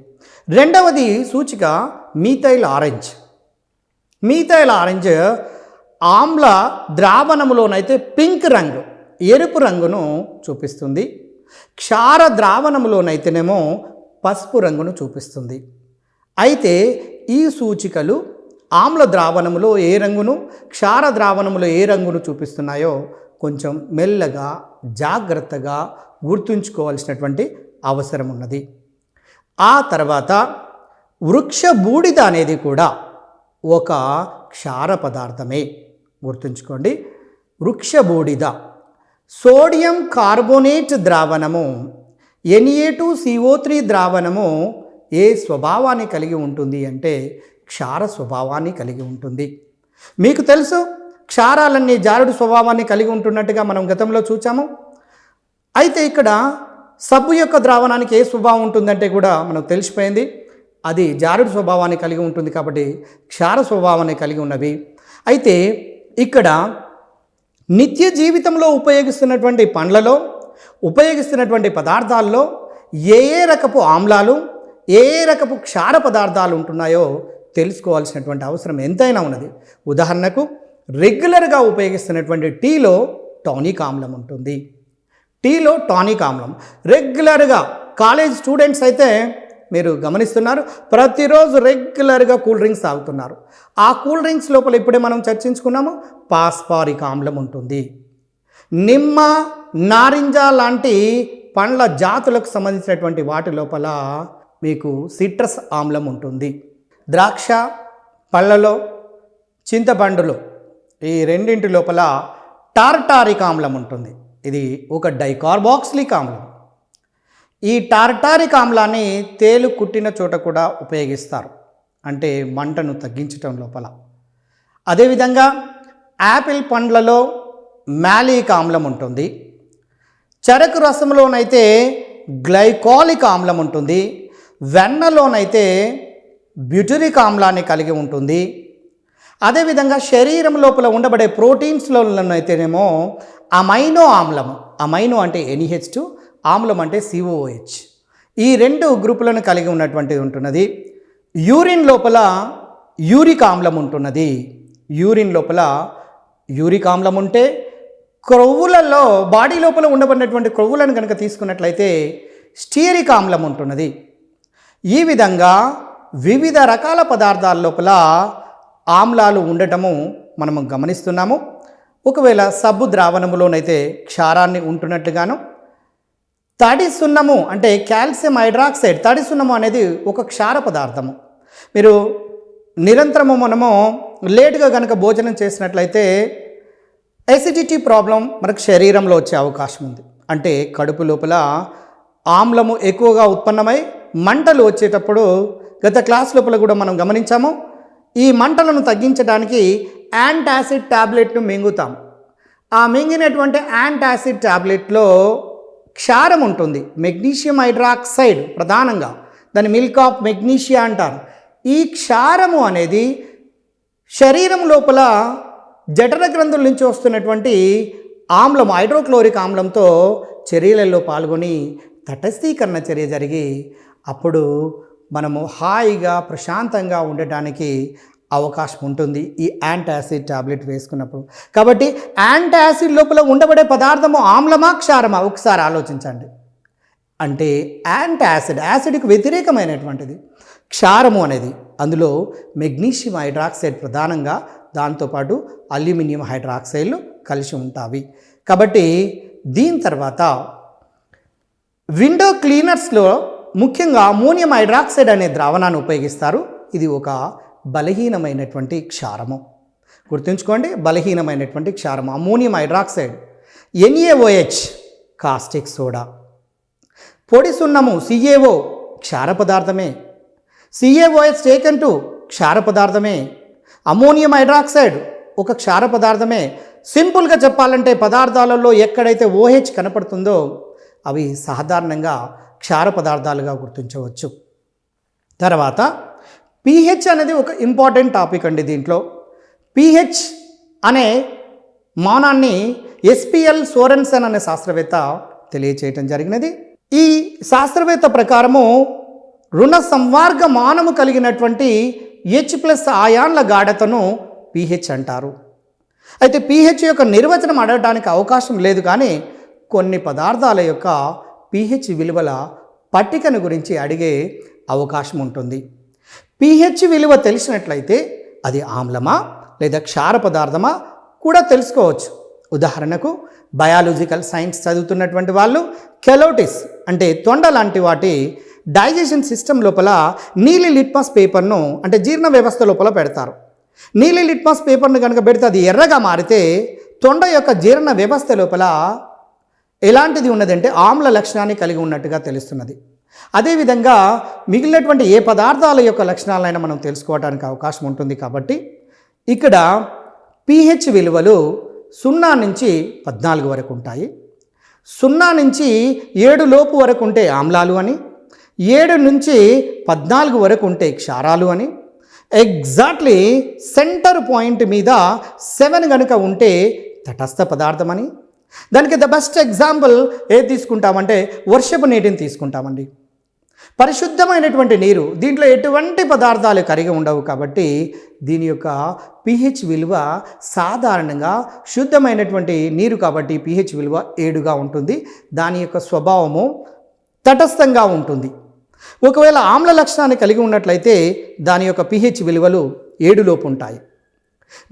రెండవది సూచిక మీథైల్ ఆరెంజ్. మీథైల్ ఆరెంజ్ ఆమ్ల ద్రావణములోనైతే పింక్ రంగు, ఎరుపు రంగును చూపిస్తుంది. క్షార ద్రావణములోనైతేనేమో పసుపు రంగును చూపిస్తుంది. అయితే ఈ సూచికలు ఆమ్ల ద్రావణములో ఏ రంగును, క్షార ద్రావణములో ఏ రంగును చూపిస్తున్నాయో కొంచెం మెల్లగా జాగ్రత్తగా గుర్తుంచుకోవాల్సినటువంటి అవసరం ఉన్నది. ఆ తర్వాత వృక్ష బూడిద అనేది కూడా ఒక క్షార పదార్థమే, గుర్తుంచుకోండి. వృక్ష బూడిద సోడియం కార్బోనేట్ ద్రావణము Na2CO3 ద్రావణము ఏ స్వభావాన్ని కలిగి ఉంటుంది అంటే క్షార స్వభావాన్ని కలిగి ఉంటుంది. మీకు తెలుసు క్షారాలన్నీ జారుడు స్వభావాన్ని కలిగి ఉంటున్నట్టుగా మనం గతంలో చూచాము. అయితే ఇక్కడ సబ్బు యొక్క ద్రావణానికి ఏ స్వభావం ఉంటుందంటే కూడా మనకు తెలిసిపోయింది, అది జారుడు స్వభావాన్ని కలిగి ఉంటుంది కాబట్టి క్షార స్వభావాన్ని కలిగి ఉన్నవి. అయితే ఇక్కడ నిత్య జీవితంలో ఉపయోగిస్తున్నటువంటి పండ్లలో, ఉపయోగిస్తున్నటువంటి పదార్థాల్లో ఏ రకపు ఆమ్లాలు, ఏ రకపు క్షార పదార్థాలు ఉంటున్నాయో తెలుసుకోవాల్సినటువంటి అవసరం ఎంతైనా ఉన్నది. ఉదాహరణకు రెగ్యులర్గా ఉపయోగిస్తున్నటువంటి టీలో టానిక్ ఆమ్లం ఉంటుంది. టీలో టానిక్ ఆమ్లం రెగ్యులర్గా కాలేజ్ స్టూడెంట్స్ అయితే మీరు గమనిస్తున్నారు, ప్రతిరోజు రెగ్యులర్గా కూల్ డ్రింక్స్ తాగుతున్నారు. ఆ కూల్ డ్రింక్స్ లోపల ఇప్పుడే మనం చర్చించుకున్నాము, పాస్పారిక్ ఆమ్లం ఉంటుంది. నిమ్మ, నారింజ లాంటి పండ్ల జాతులకు సంబంధించినటువంటి వాటి లోపల మీకు సిట్రస్ ఆమ్లం ఉంటుంది. ద్రాక్ష పళ్ళలో, చింతపండులో ఈ రెండింటి లోపల టార్టారిక్ ఆమ్లం ఉంటుంది. ఇది ఒక డైకార్బాక్సిలిక్ ఆమ్లం. ఈ టార్టారిక్ ఆమ్లాన్ని తేలు కుట్టిన చోట కూడా ఉపయోగిస్తారు, అంటే మంటను తగ్గించటం లోపల. అదేవిధంగా యాపిల్ పండ్లలో మ్యాలిక్ ఆమ్లం ఉంటుంది. చెరకు రసంలోనైతే గ్లైకాలిక్ ఆమ్లం ఉంటుంది. వెన్నలోనైతే బ్యూటరిక్ ఆమ్లాన్ని కలిగి ఉంటుంది. అదేవిధంగా శరీరం లోపల ఉండబడే ప్రోటీన్స్లోనైతేనేమో అమైనో ఆమ్లము, అమైనో అంటే NH2, ఆమ్లం అంటే COOH, ఈ రెండు గ్రూపులను కలిగి ఉన్నటువంటిది ఉంటున్నది. యూరిన్ లోపల యూరిక్ ఆమ్లం ఉంటున్నది. యూరిన్ లోపల యూరిక్ ఆమ్లం ఉంటే, క్రొవ్వులలో బాడీ లోపల ఉండబడినటువంటి క్రొవ్వులను కనుక తీసుకున్నట్లయితే స్టీరిక్ ఆమ్లం ఉంటున్నది. ఈ విధంగా వివిధ రకాల పదార్థాల లోపల ఆమ్లాలు ఉండటము మనము గమనిస్తున్నాము. ఒకవేళ సబ్బు ద్రావణములోనైతే క్షారాన్ని ఉంటున్నట్లుగాను, తడి సున్నము అంటే కాల్షియం హైడ్రాక్సైడ్, తడి సున్నము అనేది ఒక క్షార పదార్థము. మీరు నిరంతరము మనము లేటుగా కనుక భోజనం చేసినట్లయితే ఎసిడిటీ ప్రాబ్లం మనకు శరీరంలో వచ్చే అవకాశం ఉంది. అంటే కడుపు లోపల ఆమ్లము ఎక్కువగా ఉత్పన్నమై మంటలు వచ్చేటప్పుడు గత క్లాస్ లోపల కూడా మనం గమనించాము. ఈ మంటలను తగ్గించడానికి యాంటాసిడ్ ట్యాబ్లెట్ను మింగుతాం. ఆ మింగినటువంటి యాంటాసిడ్ ట్యాబ్లెట్లో క్షారం ఉంటుంది, మెగ్నీషియం హైడ్రాక్సైడ్ ప్రధానంగా, దాన్ని మిల్క్ ఆఫ్ మెగ్నీషియా అంటారు. ఈ క్షారము అనేది శరీరం లోపల జఠర గ్రంథుల నుంచి వస్తున్నటువంటి ఆమ్లం, హైడ్రోక్లోరిక్ ఆమ్లంతో చర్యలలో పాల్గొని తటస్థీకరణ చర్య జరిగి అప్పుడు మనము హాయిగా ప్రశాంతంగా ఉండటానికి అవకాశం ఉంటుంది ఈ యాంటాసిడ్ టాబ్లెట్ వేసుకున్నప్పుడు. కాబట్టి యాంటాసిడ్ లోపల ఉండబడే పదార్థము ఆమ్లమా క్షారమా ఒకసారి ఆలోచించండి. అంటే యాంటాసిడ్, యాసిడ్కి వ్యతిరేకమైనటువంటిది క్షారము అనేది. అందులో మెగ్నీషియం హైడ్రాక్సైడ్ ప్రధానంగా, దాంతోపాటు అల్యూమినియం హైడ్రాక్సైడ్లు కలిసి ఉంటాయి. కాబట్టి దీని తర్వాత విండో క్లీనర్స్లో ముఖ్యంగా అమోనియం హైడ్రాక్సైడ్ అనే ద్రావణాన్ని ఉపయోగిస్తారు. ఇది ఒక బలహీనమైనటువంటి క్షారము, గుర్తుంచుకోండి, బలహీనమైనటువంటి క్షారము ammonium hydroxide. NaOH caustic soda. పొడి సున్నము CaO క్షార పదార్థమే. CaOH టేకెన్ టు క్షార పదార్థమే. అమోనియం హైడ్రాక్సైడ్ ఒక క్షార పదార్థమే. సింపుల్గా చెప్పాలంటే పదార్థాలలో ఎక్కడైతే OH కనపడుతుందో అవి సాధారణంగా క్షార పదార్థాలుగా గుర్తించవచ్చు. తర్వాత pH అనేది ఒక ఇంపార్టెంట్ టాపిక్ అండి. దీంట్లో pH అనే మానాన్ని SPL సోరెన్సన్ అనే శాస్త్రవేత్త తెలియచేయటం జరిగినది. ఈ శాస్త్రవేత్త ప్రకారము రుణ సంవర్గ మానము కలిగినటువంటి H+ ఆయాన్ల గాఢతను pH అంటారు. అయితే pH యొక్క నిర్వచనం అడగడానికి అవకాశం లేదు, కానీ కొన్ని పదార్థాల యొక్క pH విలువల పట్టికను గురించి అడిగే అవకాశం ఉంటుంది. pH విలువ తెలిసినట్లయితే అది ఆమ్లమా లేదా క్షార పదార్థమా కూడా తెలుసుకోవచ్చు. ఉదాహరణకు బయాలజికల్ సైన్స్ చదువుతున్నటువంటి వాళ్ళు కెలోటిస్ అంటే తొండ లాంటి వాటి డైజెషన్ సిస్టమ్ లోపల నీలి లిట్మస్ పేపర్ను, అంటే జీర్ణ వ్యవస్థ లోపల పెడతారు. నీలి లిట్మస్ పేపర్ను కనుక పెడితే అది ఎర్రగా మారితే తొండ యొక్క జీర్ణ వ్యవస్థ లోపల ఎలాంటిది ఉన్నదంటే ఆమ్ల లక్షణాన్ని కలిగి ఉన్నట్టుగా తెలుస్తున్నది. అదేవిధంగా మిగిలినటువంటి ఏ పదార్థాల యొక్క లక్షణాలైనా మనం తెలుసుకోవడానికి అవకాశం ఉంటుంది. కాబట్టి ఇక్కడ pH విలువలు 0 నుంచి 14 వరకు ఉంటాయి. 0 నుంచి 7 లోపు వరకు ఉంటే ఆమ్లాలు అని, 7 నుంచి 14 వరకు ఉంటే క్షారాలు అని, ఎగ్జాక్ట్లీ సెంటర్ పాయింట్ మీద 7 కనుక ఉంటే తటస్థ పదార్థం అని. దానికి ద బెస్ట్ ఎగ్జాంపుల్ ఏది తీసుకుంటామంటే వర్షపు నీటిని తీసుకుంటామండి. పరిశుద్ధమైనటువంటి నీరు, దీంట్లో ఎటువంటి పదార్థాలు కరిగి ఉండవు కాబట్టి దీని యొక్క pH విలువ సాధారణంగా శుద్ధమైనటువంటి నీరు కాబట్టి pH విలువ 7గా ఉంటుంది. దాని యొక్క స్వభావము తటస్థంగా ఉంటుంది. ఒకవేళ ఆమ్ల లక్షణాన్ని కలిగి ఉన్నట్లయితే దాని యొక్క pH విలువలు 7 లోపు ఉంటాయి.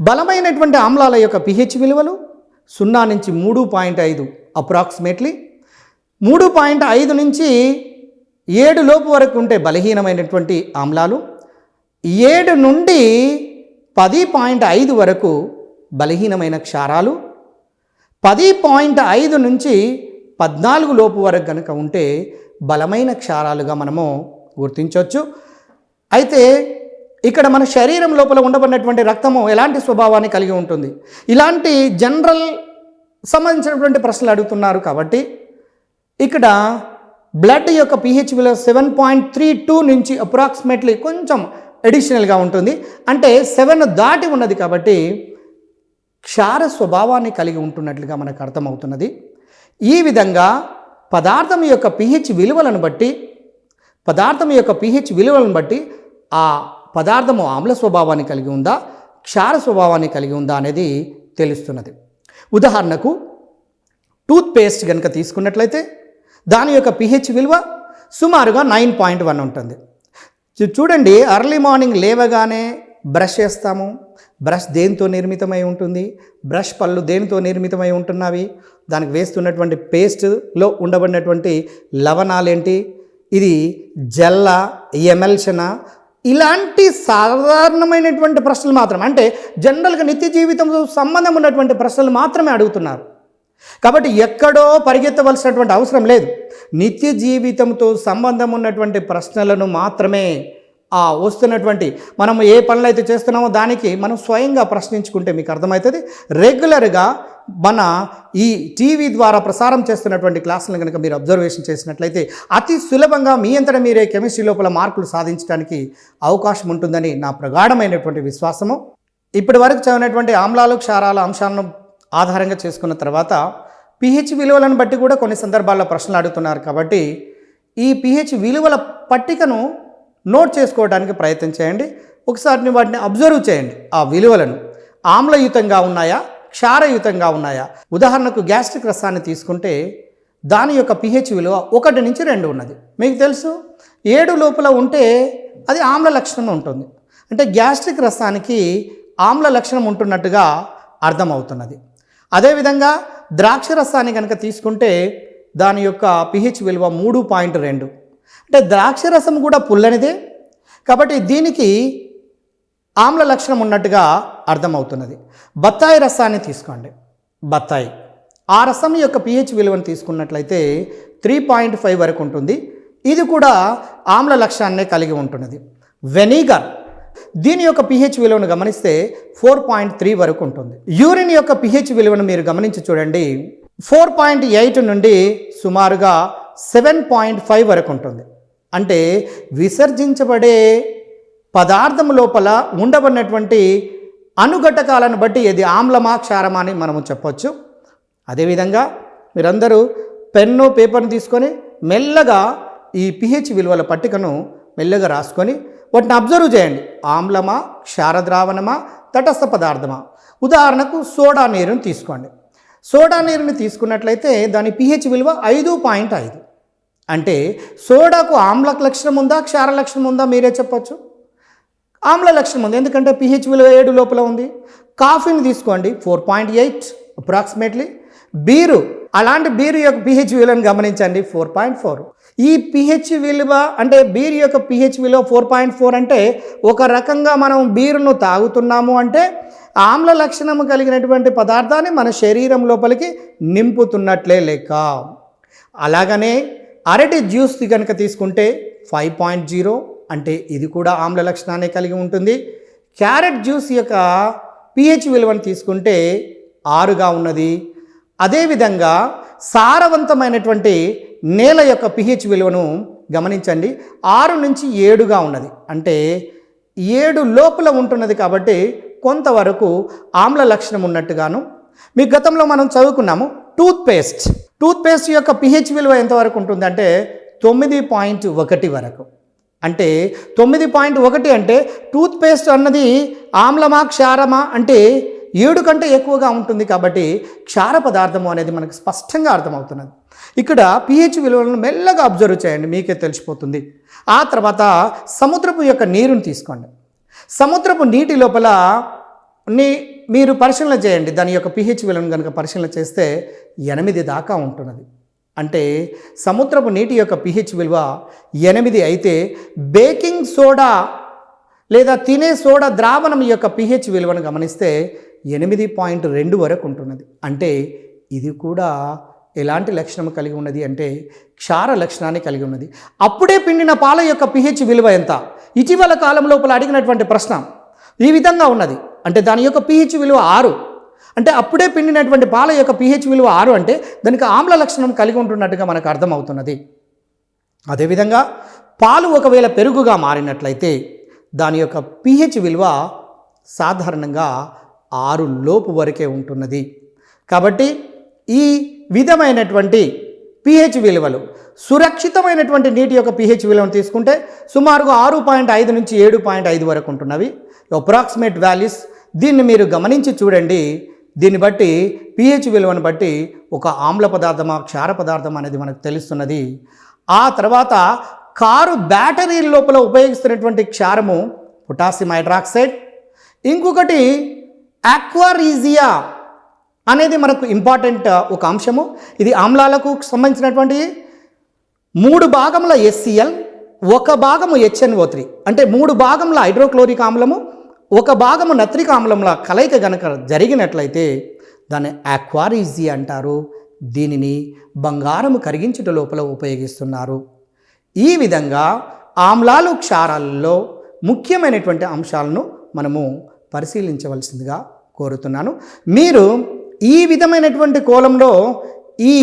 బలమైనటువంటి ఆమ్లాల యొక్క pH విలువలు 0 నుంచి 3.5 అప్రాక్సిమేట్లీ, 3.5 నుంచి 7 లోపు వరకు ఉంటే బలహీనమైనటువంటి ఆమ్లాలు, 7 నుండి 10.5 వరకు బలహీనమైన క్షారాలు, 10.5 నుంచి 14 లోపు వరకు కనుక ఉంటే బలమైన క్షారాలుగా మనము గుర్తించవచ్చు. అయితే ఇక్కడ మన శరీరం లోపల ఉండబడినటువంటి రక్తము ఎలాంటి స్వభావాన్ని కలిగి ఉంటుంది, ఇలాంటి జనరల్ సంబంధించినటువంటి ప్రశ్నలు అడుగుతున్నారు కాబట్టి ఇక్కడ బ్లడ్ యొక్క pH విలువ 7.32 నుంచి అప్రాక్సిమేట్లీ కొంచెం అడిషనల్గా ఉంటుంది. అంటే 7 దాటి ఉన్నది కాబట్టి క్షార స్వభావాన్ని కలిగి ఉంటున్నట్లుగా మనకు అర్థమవుతున్నది. ఈ విధంగా పదార్థం యొక్క pH విలువలను బట్టి ఆ పదార్థము ఆమ్ల స్వభావాన్ని కలిగి ఉందా, క్షార స్వభావాన్ని కలిగి ఉందా అనేది తెలుస్తున్నది. ఉదాహరణకు టూత్ పేస్ట్ కనుక తీసుకున్నట్లయితే దాని యొక్క pH విలువ సుమారుగా 9.1 ఉంటుంది. చూడండి, ఎర్లీ మార్నింగ్ లేవగానే బ్రష్ చేస్తాము. బ్రష్ దేనితో నిర్మితమై ఉంటుంది, బ్రష్ పళ్ళు దేనితో నిర్మితమై ఉంటున్నవి, దానికి వేస్తున్నటువంటి పేస్ట్లో ఉండబడినటువంటి లవణాలేంటి, ఇది జెల్ల, ఎమల్షనా, ఇలాంటి సాధారణమైనటువంటి ప్రశ్నలు మాత్రమే, అంటే జనరల్గా నిత్య జీవితంతో సంబంధం ఉన్నటువంటి ప్రశ్నలు మాత్రమే అడుగుతున్నారు. కాబట్టి ఎక్కడో పరిగెత్తవలసినటువంటి అవసరం లేదు. నిత్య జీవితంతో సంబంధం ఉన్నటువంటి ప్రశ్నలను మాత్రమే వస్తున్నటువంటి మనం ఏ పనులు అయితే చేస్తున్నామో దానికి మనం స్వయంగా ప్రశ్నించుకుంటే మీకు అర్థమవుతుంది. రెగ్యులర్గా మన ఈ టీవీ ద్వారా ప్రసారం చేస్తున్నటువంటి క్లాసులను కనుక మీరు అబ్జర్వేషన్ చేసినట్లయితే అతి సులభంగా మీ అంతటా మీరే కెమిస్ట్రీ లోపల మార్కులు సాధించడానికి అవకాశం ఉంటుందని నా ప్రగాఢమైనటువంటి విశ్వాసము. ఇప్పటి వరకు చదివినటువంటి ఆమ్లాలు క్షారాల అంశాలను ఆధారంగా చేసుకున్న తర్వాత pH విలువలను బట్టి కూడా కొన్ని సందర్భాల్లో ప్రశ్నలు అడుగుతున్నారు కాబట్టి ఈ pH విలువల పట్టికను నోట్ చేసుకోవడానికి ప్రయత్నం చేయండి. ఒకసారి వాటిని అబ్జర్వ్ చేయండి. ఆ విలువలను ఆమ్లయుతంగా ఉన్నాయా, క్షారయుతంగా ఉన్నాయా. ఉదాహరణకు గ్యాస్ట్రిక్ రసాన్ని తీసుకుంటే దాని యొక్క pH విలువ 1 నుంచి 2 ఉన్నది. మీకు తెలుసు 7 లోపల ఉంటే అది ఆమ్ల లక్షణం ఉంటుంది. అంటే గ్యాస్ట్రిక్ రసానికి ఆమ్ల లక్షణం ఉంటున్నట్టుగా అర్థమవుతున్నది. అదేవిధంగా ద్రాక్ష రసాన్ని కనుక తీసుకుంటే దాని యొక్క pH విలువ 3.2. అంటే ద్రాక్ష రసం కూడా పుల్లనిదే కాబట్టి దీనికి ఆమ్ల లక్షణం ఉన్నట్టుగా అర్థమవుతున్నది. బత్తాయి రసాన్ని తీసుకోండి. బత్తాయి ఆ రసం యొక్క pH విలువను తీసుకున్నట్లయితే 3.5 వరకు ఉంటుంది. ఇది కూడా ఆమ్ల లక్షణాన్ని కలిగి ఉంటున్నది. వెనిగర్ దీని యొక్క pH విలువను గమనిస్తే 4.3 వరకు ఉంటుంది. యూరిన్ యొక్క pH విలువను మీరు గమనించి చూడండి, 4.8 నుండి సుమారుగా 7.5 వరకు ఉంటుంది. అంటే విసర్జించబడే పదార్థం లోపల ఉండబడినటువంటి అణుఘటకాలను బట్టి ఇది ఆమ్లమా క్షారమా అని మనము చెప్పవచ్చు. అదేవిధంగా మీరందరూ పెన్ను పేపర్ను తీసుకొని మెల్లగా ఈ pH విలువల పట్టికను మెల్లగా రాసుకొని వాటిని అబ్జర్వ్ చేయండి. ఆమ్లమా, క్షారద్రావణమా, తటస్థ పదార్థమా. ఉదాహరణకు సోడా నీరుని తీసుకోండి. సోడా నీరుని తీసుకున్నట్లయితే దాని pH విలువ 5.5. అంటే సోడాకు ఆమ్ల లక్షణం ఉందా, క్షార లక్షణం ఉందా మీరే చెప్పచ్చు. ఆమ్ల లక్షణం ఉంది, ఎందుకంటే pH విలువ 7 లోపల ఉంది. కాఫీని తీసుకోండి, 4.8 అప్రాక్సిమేట్లీ. బీరు, అలాంటి బీరు యొక్క pH విలువను గమనించండి, 4.4. ఈ pH విలువ అంటే బీరు యొక్క pH విలువ 4.4 అంటే ఒక రకంగా మనం బీరును తాగుతున్నాము అంటే ఆమ్ల లక్షణము కలిగినటువంటి పదార్థాన్ని మన శరీరం లోపలికి నింపుతున్నట్లే లెక్క. అలాగనే అరటి జ్యూస్ కనుక తీసుకుంటే 5.0 అంటే ఇది కూడా ఆమ్ల లక్షణాన్ని కలిగి ఉంటుంది. క్యారెట్ జ్యూస్ యొక్క pH విలువను తీసుకుంటే 6గా ఉన్నది. అదేవిధంగా సారవంతమైనటువంటి నేల యొక్క pH విలువను గమనించండి, 6 నుంచి 7గా ఉన్నది. అంటే 7 లోపల ఉంటున్నది కాబట్టి కొంతవరకు ఆమ్ల లక్షణం ఉన్నట్టుగాను. మీ గతంలో మనం చదువుకున్నాము టూత్పేస్ట్ యొక్క pH విలువ ఎంతవరకు ఉంటుందంటే 9.1 వరకు. అంటే 9.1 అంటే టూత్పేస్ట్ అన్నది ఆమ్లమా క్షారమా అంటే 7 కంటే ఎక్కువగా ఉంటుంది కాబట్టి క్షార పదార్థము అనేది మనకు స్పష్టంగా అర్థమవుతున్నది. ఇక్కడ pH విలువలను మెల్లగా అబ్జర్వ్ చేయండి, మీకే తెలిసిపోతుంది. ఆ తర్వాత సముద్రపు యొక్క నీరుని తీసుకోండి. సముద్రపు నీటి లోపల మీరు పరిశీలన చేయండి, దాని యొక్క pH విలువను కనుక పరిశీలన చేస్తే 8 దాకా ఉంటున్నది. అంటే సముద్రపు నీటి యొక్క pH విలువ 8 అయితే బేకింగ్ సోడా లేదా తినే సోడా ద్రావణం యొక్క pH విలువను గమనిస్తే 8.2 వరకు ఉంటున్నది. అంటే ఇది కూడా ఎలాంటి లక్షణం కలిగి ఉన్నది అంటే క్షార లక్షణాన్ని కలిగి ఉన్నది. అప్పుడే పిండిన పాల యొక్క pH విలువ ఎంత? ఇటీవల కాలం లోపల అడిగినటువంటి ప్రశ్న ఈ విధంగా ఉన్నది. అంటే దాని యొక్క pH విలువ 6. అంటే అప్పుడే పిండినటువంటి పాల యొక్క pH విలువ 6 అంటే దానికి ఆమ్ల లక్షణం కలిగి ఉంటున్నట్టుగా మనకు అర్థమవుతున్నది. అదేవిధంగా పాలు ఒకవేళ పెరుగుగా మారినట్లయితే దాని యొక్క pH విలువ సాధారణంగా 6 లోపు వరకే ఉంటున్నది. కాబట్టి ఈ విధమైనటువంటి pH విలువలు సురక్షితమైనటువంటి నీటి యొక్క pH విలువను తీసుకుంటే సుమారుగా 6.5 నుంచి 7.5 వరకు ఉంటున్నవి అప్రాక్సిమేట్ వాల్యూస్. దీన్ని మీరు గమనించి చూడండి. దీన్ని బట్టి pH విలువను బట్టి ఒక ఆమ్ల పదార్థమా క్షార పదార్థం అనేది మనకు తెలుస్తున్నది. ఆ తర్వాత కారు బ్యాటరీ లోపల ఉపయోగిస్తున్నటువంటి క్షారము పొటాషియం హైడ్రాక్సైడ్. ఇంకొకటి ఆక్వారీజియా అనేది మనకు ఇంపార్టెంట్ ఒక అంశము. ఇది ఆమ్లాలకు సంబంధించినటువంటి 3 భాగముల HCl, 1 భాగము HNO3 అంటే 3 భాగముల హైడ్రోక్లోరిక్ ఆమ్లము, 1 భాగము నత్రిక ఆమ్లంల కలయిక గనక జరిగినట్లయితే దాన్ని ఆక్వారీజియా అంటారు. దీనిని బంగారము కరిగించుట లోపల ఉపయోగిస్తున్నారు. ఈ విధంగా ఆమ్లాలు క్షారాలలో ముఖ్యమైనటువంటి అంశాలను మనము పరిశీలించవలసిందిగా కోరుతున్నాను. మీరు ఈ విధమైనటువంటి కోణంలో ఈ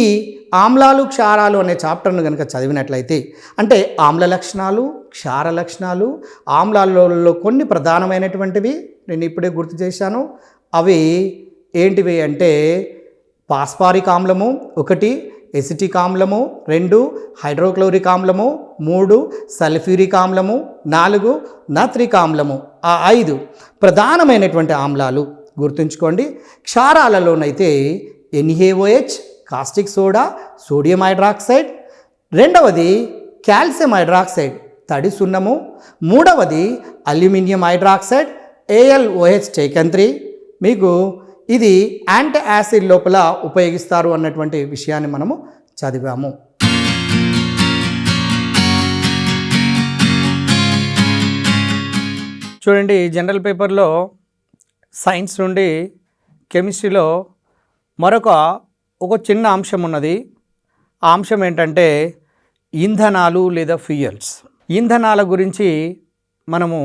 ఆమ్లాలు క్షారాలు అనే చాప్టర్ను కనుక చదివినట్లయితే అంటే ఆమ్ల లక్షణాలు క్షార లక్షణాలు, ఆమ్లాలలో కొన్ని ప్రధానమైనటువంటివి నేను ఇప్పుడే గుర్తు చేశాను. అవి ఏంటివి అంటే పాస్పారిక్ ఆమ్లము 1, ఎసిటిక్ ఆమ్లము 2, హైడ్రోక్లోరిక్ ఆమ్లము 3, సల్ఫ్యూరిక్ ఆమ్లము 4, నత్రిక్ ఆమ్లము 5 ప్రధానమైనటువంటి ఆమ్లాలు గుర్తుంచుకోండి. క్షారాలలోనైతే NaOH caustic soda, sodium hydroxide, రెండవది కాల్షియం హైడ్రాక్సైడ్ తడి సున్నము, మూడవది అల్యూమినియం హైడ్రాక్సైడ్ AlOH టేకెన్ 3. మీకు ఇది యాంటీ యాసిడ్ లోపల ఉపయోగిస్తారు అన్నటువంటి విషయాన్ని మనము చదివాము. చూడండి, జనరల్ పేపర్లో సైన్స్ నుండి కెమిస్ట్రీలో ఒక చిన్న అంశం ఉన్నది. ఆ అంశం ఏంటంటే ఇంధనాలు లేదా ఫ్యూయల్స్. ఇంధనాల గురించి మనము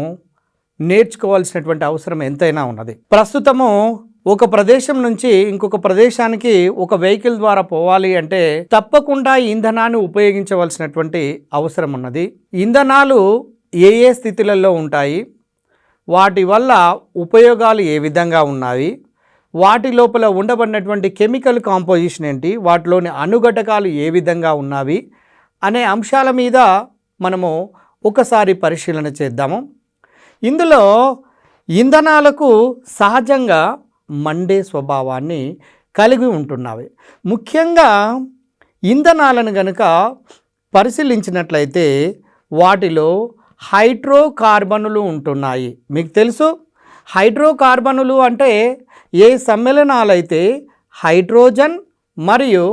నేర్చుకోవాల్సినటువంటి అవసరం ఎంతైనా ఉన్నది. ప్రస్తుతము ఒక ప్రదేశం నుంచి ఇంకొక ప్రదేశానికి ఒక వెహికల్ ద్వారా పోవాలి అంటే తప్పకుండా ఇంధనాన్ని ఉపయోగించవలసినటువంటి అవసరం ఉన్నది. ఇంధనాలు ఏ ఏ స్థితులలో ఉంటాయి, వాటి వల్ల ఉపయోగాలు ఏ విధంగా ఉన్నాయి, వాటి లోపల ఉండబడినటువంటి కెమికల్ కాంపోజిషన్ ఏంటి, వాటిలోని అణుఘటకాలు ఏ విధంగా ఉన్నవి అనే అంశాల మీద మనము ఒకసారి పరిశీలన చేద్దాము. ఇందులో ఇంధనాలకు సహజంగా మండే స్వభావాన్ని కలిగి ఉంటున్నవి. ముఖ్యంగా ఇంధనాలను కనుక పరిశీలించినట్లయితే వాటిలో హైడ్రోకార్బనులు ఉంటున్నాయి. మీకు తెలుసు, హైడ్రోకార్బనులు అంటే ఏ సమ్మేళనాలైతే హైడ్రోజన్ మరియు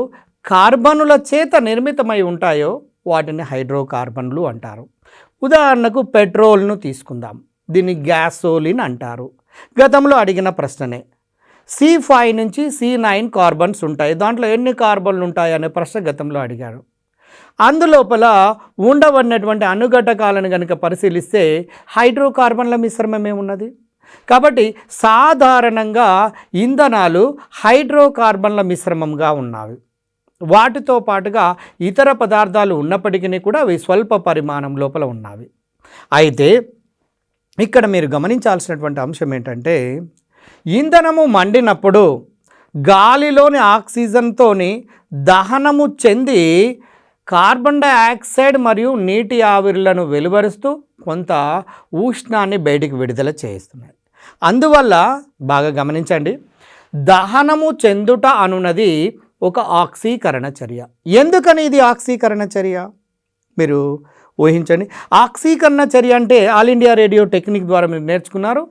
కార్బనుల చేత నిర్మితమై ఉంటాయో వాటిని హైడ్రోకార్బన్లు అంటారు. ఉదాహరణకు పెట్రోల్ను తీసుకుందాం, దీన్ని గ్యాసోలిన్ అంటారు. గతంలో అడిగిన ప్రశ్ననే. C5 నుంచి C9 కార్బన్స్ ఉంటాయి, దాంట్లో ఎన్ని కార్బన్లు ఉంటాయి అనే ప్రశ్న గతంలో అడిగారు. అందులోపల ఉండబడినటువంటి అణుఘటకాలను కనుక పరిశీలిస్తే హైడ్రోకార్బన్ల మిశ్రమమే ఉన్నది. కాబట్టి సాధారణంగా ఇంధనాలు హైడ్రోకార్బన్ల మిశ్రమంగా ఉన్నవి. వాటితో పాటుగా ఇతర పదార్థాలు ఉన్నప్పటికీ కూడా అవి స్వల్ప పరిమాణం లోపల ఉన్నవి. అయితే ఇక్కడ మీరు గమనించాల్సినటువంటి అంశం ఏంటంటే, ఇంధనము మండినప్పుడు గాలిలోని ఆక్సిజన్తోని దహనము చెంది కార్బన్ డైఆక్సైడ్ మరియు నీటి ఆవిరులను వెలువరుస్తూ కొంత ఉష్ణాన్ని బయటికి విడుదల చేస్తున్నాయి. అందువల్ల బాగా గమనించండి, దహనము చెందుట అనున్నది ఒక ఆక్సీకరణ చర్య. ఎందుకని ఇది ఆక్సీకరణ చర్య మీరు ఊహించండి. ఆక్సీకరణ చర్య అంటే ఆల్ ఇండియా రేడియో టెక్నిక్ ద్వారా మీరు నేర్చుకున్నారు.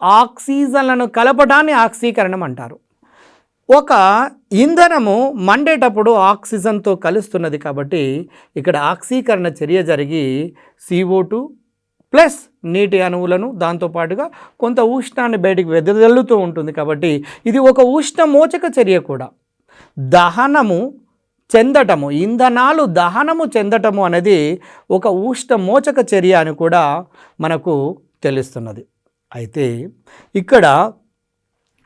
ఆక్సిజన్లను కలపడాన్ని ఆక్సీకరణం అంటారు. ఒక ఇంధనము మండేటప్పుడు ఆక్సిజన్తో కలుస్తున్నది కాబట్టి ఇక్కడ ఆక్సీకరణ చర్య జరిగి CO2 ప్లస్ నీటి అణువులను దాంతోపాటుగా కొంత ఉష్ణాన్ని బయటికి వెదజల్లుతూ ఉంటుంది. కాబట్టి ఇది ఒక ఉష్ణమోచక చర్య కూడా. దహనము చెందటము, ఇంధనాలు దహనము చెందటము అనేది ఒక ఉష్ణమోచక చర్య అని కూడా మనకు తెలుస్తున్నది. అయితే ఇక్కడ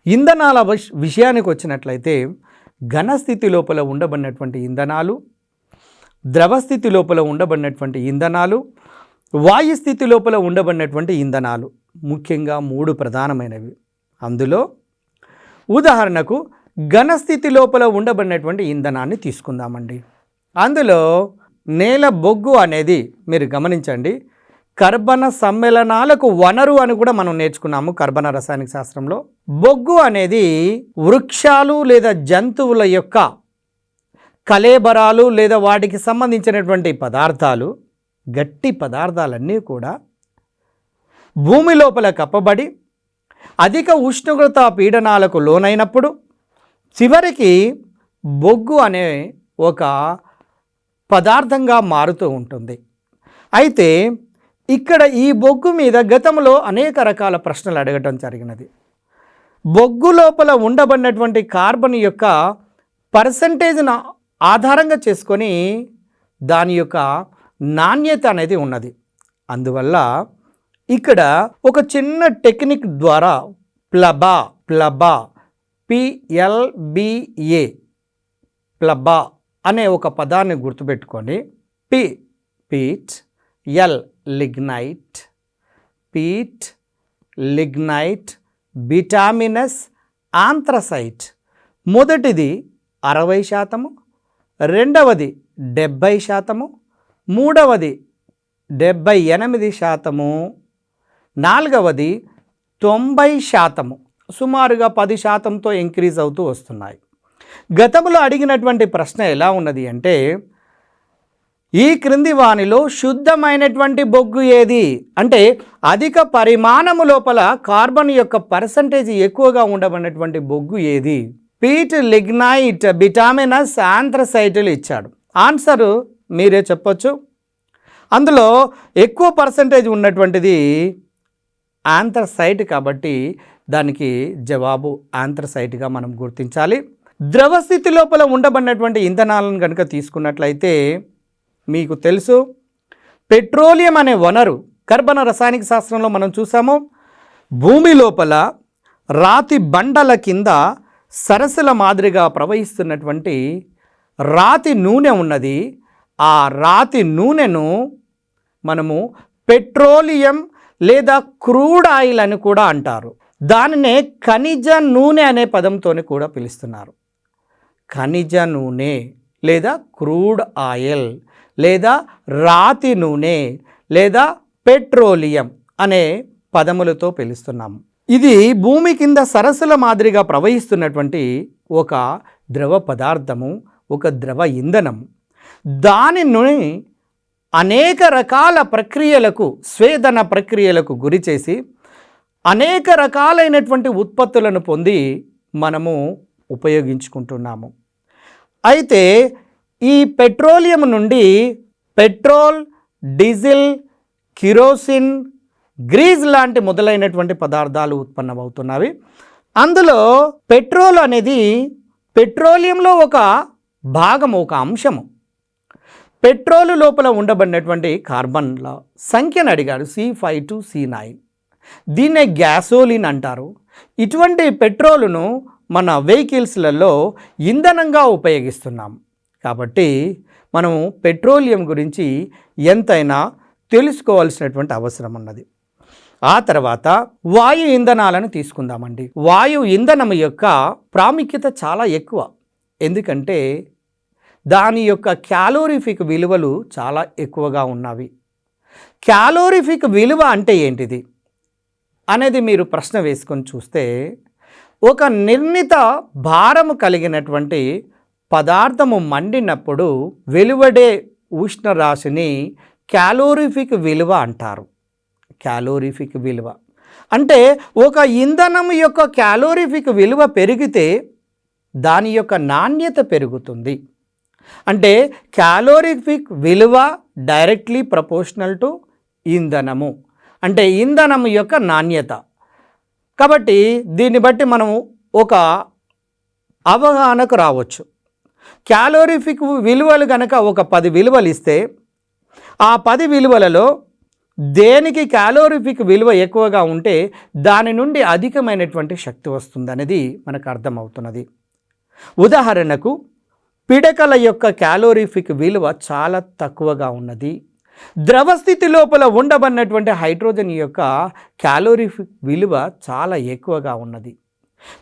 ఇంధనాల విషయానికి వచ్చినట్లయితే ఘనస్థితి లోపల ఉండబడినటువంటి ఇంధనాలు, ద్రవస్థితి లోపల ఉండబడినటువంటి ఇంధనాలు, వాయుస్థితి లోపల ఉండబడినటువంటి ఇంధనాలు ముఖ్యంగా 3 ప్రధానమైనవి. అందులో ఉదాహరణకు ఘనస్థితి లోపల ఉండబడినటువంటి ఇంధనాన్ని తీసుకుందామండి. అందులో నేల బొగ్గు అనేది మీరు గమనించండి, కర్బన సమ్మేళనాలకు వనరు అని కూడా మనం నేర్చుకున్నాము కర్బన రసాయనిక శాస్త్రంలో. బొగ్గు అనేది వృక్షాలు లేదా జంతువుల యొక్క కళేబరాలు లేదా వాటికి సంబంధించినటువంటి పదార్థాలు, గట్టి పదార్థాలన్నీ కూడా భూమి లోపల కప్పబడి అధిక ఉష్ణోగ్రత పీడనాలకు లోనైనప్పుడు చివరికి బొగ్గు అనే ఒక పదార్థంగా మారుతూ ఉంటుంది. అయితే ఇక్కడ ఈ బొగ్గు మీద గతంలో అనేక రకాల ప్రశ్నలు అడగటం జరిగినది. బొగ్గు లోపల ఉండబడినటువంటి కార్బన్ యొక్క పర్సంటేజ్ను ఆధారంగా చేసుకొని దాని యొక్క నాణ్యత అనేది ఉన్నది. అందువల్ల ఇక్కడ ఒక చిన్న టెక్నిక్ ద్వారా ప్లబా PLBA ప్లబా అనే ఒక పదాన్ని గుర్తుపెట్టుకొని peat, L lignite, peat, lignite, bituminous, anthracite. మొదటిది 60%, రెండవది 70%, మూడవది 78%, నాలుగవది 90%, సుమారుగా 10%తో ఇంక్రీజ్ అవుతూ వస్తున్నాయి. గతంలో అడిగినటువంటి ప్రశ్న ఎలా ఉన్నది అంటే, ఈ క్రింది వానిలో శుద్ధమైనటువంటి బొగ్గు ఏది అంటే అధిక పరిమాణము లోపల కార్బన్ యొక్క పర్సంటేజ్ ఎక్కువగా ఉండబడినటువంటి బొగ్గు ఏది? పీట్, లిగ్నైట్, బిటామినస్, ఆంథ్రసైట్లు ఇచ్చాడు. ఆన్సరు మీరే చెప్పొచ్చు. అందులో ఎక్కువ పర్సంటేజ్ ఉన్నటువంటిది ఆంథ్రసైట్ కాబట్టి దానికి జవాబు ఆంథ్రసైట్గా మనం గుర్తించాలి. ద్రవస్థితి లోపల ఉండబడినటువంటి ఇంధనాలను కనుక తీసుకున్నట్లయితే మీకు తెలుసు, పెట్రోలియం అనే వనరు కర్బన రసాయనిక శాస్త్రంలో మనం చూసాము. భూమి లోపల రాతి బండల కింద సరస్సుల మాదిరిగా ప్రవహిస్తున్నటువంటి రాతి నూనె ఉన్నది. ఆ రాతి నూనెను మనము పెట్రోలియం లేదా క్రూడ్ ఆయిల్ అని కూడా అంటారు. దానినే ఖనిజ నూనె అనే పదంతో కూడా పిలుస్తున్నారు. ఖనిజ నూనె లేదా క్రూడ్ ఆయిల్ లేదా రాతి నూనె లేదా పెట్రోలియం అనే పదములతో పిలుస్తున్నాము. ఇది భూమి కింద సరస్సుల మాదిరిగా ప్రవహిస్తున్నటువంటి ఒక ద్రవ పదార్థము, ఒక ద్రవ ఇంధనం. దానిని అనేక రకాల ప్రక్రియలకు, స్వేదన ప్రక్రియలకు గురి చేసి అనేక రకాలైనటువంటి ఉత్పత్తులను పొంది మనము ఉపయోగించుకుంటున్నాము. అయితే ఈ పెట్రోలియం నుండి పెట్రోల్, డీజిల్, కిరోసిన్, గ్రీజ్ లాంటి మొదలైనటువంటి పదార్థాలు ఉత్పన్నమవుతున్నవి. అందులో పెట్రోల్ అనేది పెట్రోలియంలో ఒక భాగము, ఒక అంశము. పెట్రోల్ లోపల ఉండబడినటువంటి కార్బన్ల సంఖ్యను అడిగాడు, C5 to C9. దీన్నే గ్యాసోలిన్ అంటారు. ఇటువంటి పెట్రోలును మన వెహికల్స్లలో ఇంధనంగా ఉపయోగిస్తున్నాం. కాబట్టి మనము పెట్రోలియం గురించి ఎంతైనా తెలుసుకోవాల్సినటువంటి అవసరం ఉన్నది. ఆ తర్వాత వాయు ఇంధనాలను తీసుకుందామండి. వాయు ఇంధనం యొక్క ప్రాముఖ్యత చాలా ఎక్కువ. ఎందుకంటే దాని యొక్క క్యాలోరిఫిక్ విలువలు చాలా ఎక్కువగా ఉన్నవి. క్యాలోరిఫిక్ విలువ అంటే ఏంటిది అనేది మీరు ప్రశ్న వేసుకొని చూస్తే, ఒక నిర్ణీత భారము కలిగినటువంటి పదార్థము మండినప్పుడు వెలువడే ఉష్ణరాశిని క్యాలోరిఫిక్ విలువ అంటారు. క్యాలోరిఫిక్ విలువ అంటే ఒక ఇంధనం యొక్క క్యాలోరిఫిక్ విలువ పెరిగితే దాని యొక్క నాణ్యత పెరుగుతుంది. అంటే క్యాలోరిఫిక్ విలువ డైరెక్ట్లీ ప్రపోర్షనల్ టు ఇంధనము, అంటే ఇంధనము యొక్క నాణ్యత. కాబట్టి దీన్ని బట్టి మనం ఒక అవగాహనకు రావచ్చు. క్యాలోరిఫిక్ విలువలు కనుక ఒక 10 విలువలు ఇస్తే ఆ 10 విలువలలో దేనికి క్యాలోరిఫిక్ విలువ ఎక్కువగా ఉంటే దాని నుండి అధికమైనటువంటి శక్తి వస్తుంది అనేది మనకు అర్థమవుతున్నది. ఉదాహరణకు పిడకల యొక్క క్యాలోరిఫిక్ విలువ చాలా తక్కువగా ఉన్నది. ద్రవస్థితి లోపల ఉండబడినటువంటి హైడ్రోజన్ యొక్క క్యాలోరిఫిక్ విలువ చాలా ఎక్కువగా ఉన్నది.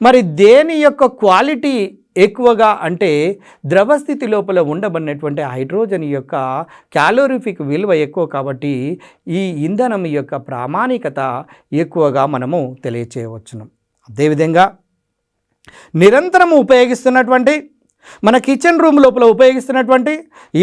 మరి దేని యొక్క క్వాలిటీ ఎక్కువగా అంటే ద్రవస్థితి లోపల ఉండబడినటువంటి హైడ్రోజన్ యొక్క క్యాలోరిఫిక్ విలువ ఎక్కువ. కాబట్టి ఈ ఇంధనం యొక్క ప్రామాణికత ఎక్కువగా మనము తెలియచేయవచ్చును. అదేవిధంగా నిరంతరము ఉపయోగిస్తున్నటువంటి మన కిచెన్ రూమ్ లోపల ఉపయోగిస్తున్నటువంటి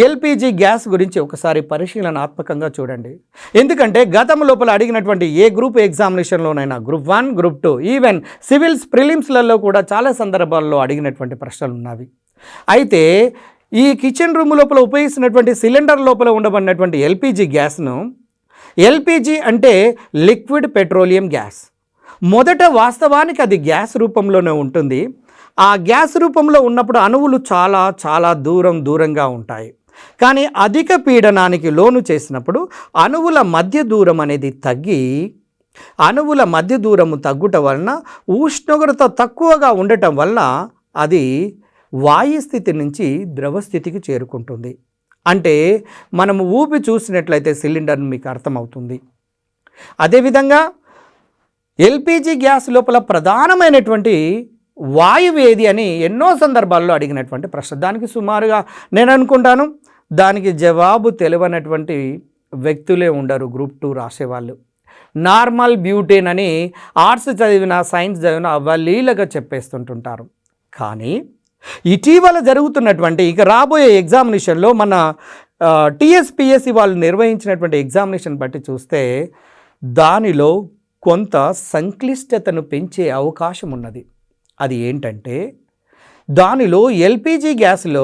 ఎల్పిజి గ్యాస్ గురించి ఒకసారి పరిశీలనాత్మకంగా చూడండి. ఎందుకంటే గతం లోపల అడిగినటువంటి ఏ గ్రూప్ ఎగ్జామినేషన్లోనైనా గ్రూప్ 1, గ్రూప్ 2, ఈవెన్ సివిల్స్ ప్రిలిమ్స్లలో కూడా చాలా సందర్భాల్లో అడిగినటువంటి ప్రశ్నలు ఉన్నవి. అయితే ఈ కిచెన్ రూమ్ లోపల ఉపయోగిస్తున్నటువంటి సిలిండర్ లోపల ఉండబడినటువంటి ఎల్పిజి గ్యాస్ను, ఎల్పిజి అంటే లిక్విడ్ పెట్రోలియం గ్యాస్, మొదట వాస్తవానికి అది గ్యాస్ రూపంలోనే ఉంటుంది. ఆ గ్యాస్ రూపంలో ఉన్నప్పుడు అణువులు చాలా చాలా దూరంగా ఉంటాయి. కానీ అధిక పీడనానికి లోను చేసినప్పుడు అణువుల మధ్య దూరం అనేది తగ్గి, అణువుల మధ్య దూరము తగ్గుట వలన ఉష్ణోగ్రత తక్కువగా ఉండటం వల్ల అది వాయు స్థితి నుంచి ద్రవస్థితికి చేరుకుంటుంది. అంటే మనము ఊపి చూసినట్లయితే సిలిండర్ మీకు అర్థమవుతుంది. అదేవిధంగా ఎల్పిజి గ్యాస్ లోపల ప్రధానమైనటువంటి వాయువు ఏది అని ఎన్నో సందర్భాల్లో అడిగినటువంటి ప్రశ్న. దానికి సుమారుగా నేను అనుకుంటాను దానికి జవాబు తెలియనటువంటి వ్యక్తులే ఉండరు గ్రూప్ 2 రాసేవాళ్ళు. నార్మల్ బ్యూటేన్ అని ఆర్ట్స్ చదివిన సైన్స్ చదివిన అవలీలగా చెప్పేస్తుంటుంటారు. కానీ ఇటీవల జరుగుతున్నటువంటి ఇక రాబోయే ఎగ్జామినేషన్లో మన టీఎస్పిఎస్సి వాళ్ళు నిర్వహించినటువంటి ఎగ్జామినేషన్ బట్టి చూస్తే దానిలో కొంత సంక్లిష్టతను పెంచే అవకాశం ఉన్నది. అది ఏంటంటే దానిలో ఎల్పిజి గ్యాస్లో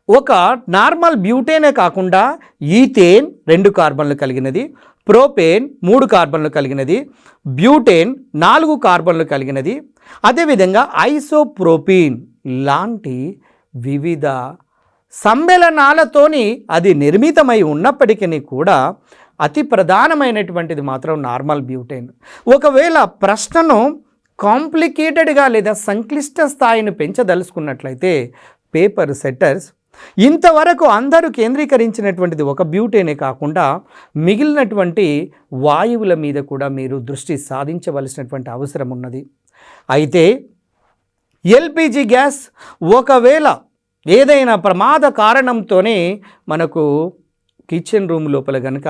ఒక నార్మల్ బ్యూటేనే కాకుండా ఈథేన్ 2 కార్బన్లు కలిగినది, ప్రోపేన్ 3 కార్బన్లు కలిగినది, బ్యూటేన్ 4 కార్బన్లు కలిగినది, అదేవిధంగా ఐసోప్రోపీన్ లాంటి వివిధ సమ్మేళనాలతోని అది నిర్మితమై ఉన్నప్పటికీ కూడా అతి ప్రధానమైనటువంటిది మాత్రం నార్మల్ బ్యూటేన్. ఒకవేళ ప్రశ్నను కాంప్లికేటెడ్గా లేదా సంక్లిష్ట స్థాయిని పెంచదలుచుకున్నట్లయితే పేపర్ సెట్టర్స్ ఇంతవరకు అందరూ కేంద్రీకరించినటువంటిది ఒక బ్యూటేనే కాకుండా మిగిలినటువంటి వాయువుల మీద కూడా మీరు దృష్టి సాధించవలసినటువంటి అవసరం ఉన్నది. అయితే ఎల్పిజి గ్యాస్ ఒకవేళ ఏదైనా ప్రమాద కారణంతోనే మనకు కిచెన్ రూమ్ లోపల కనుక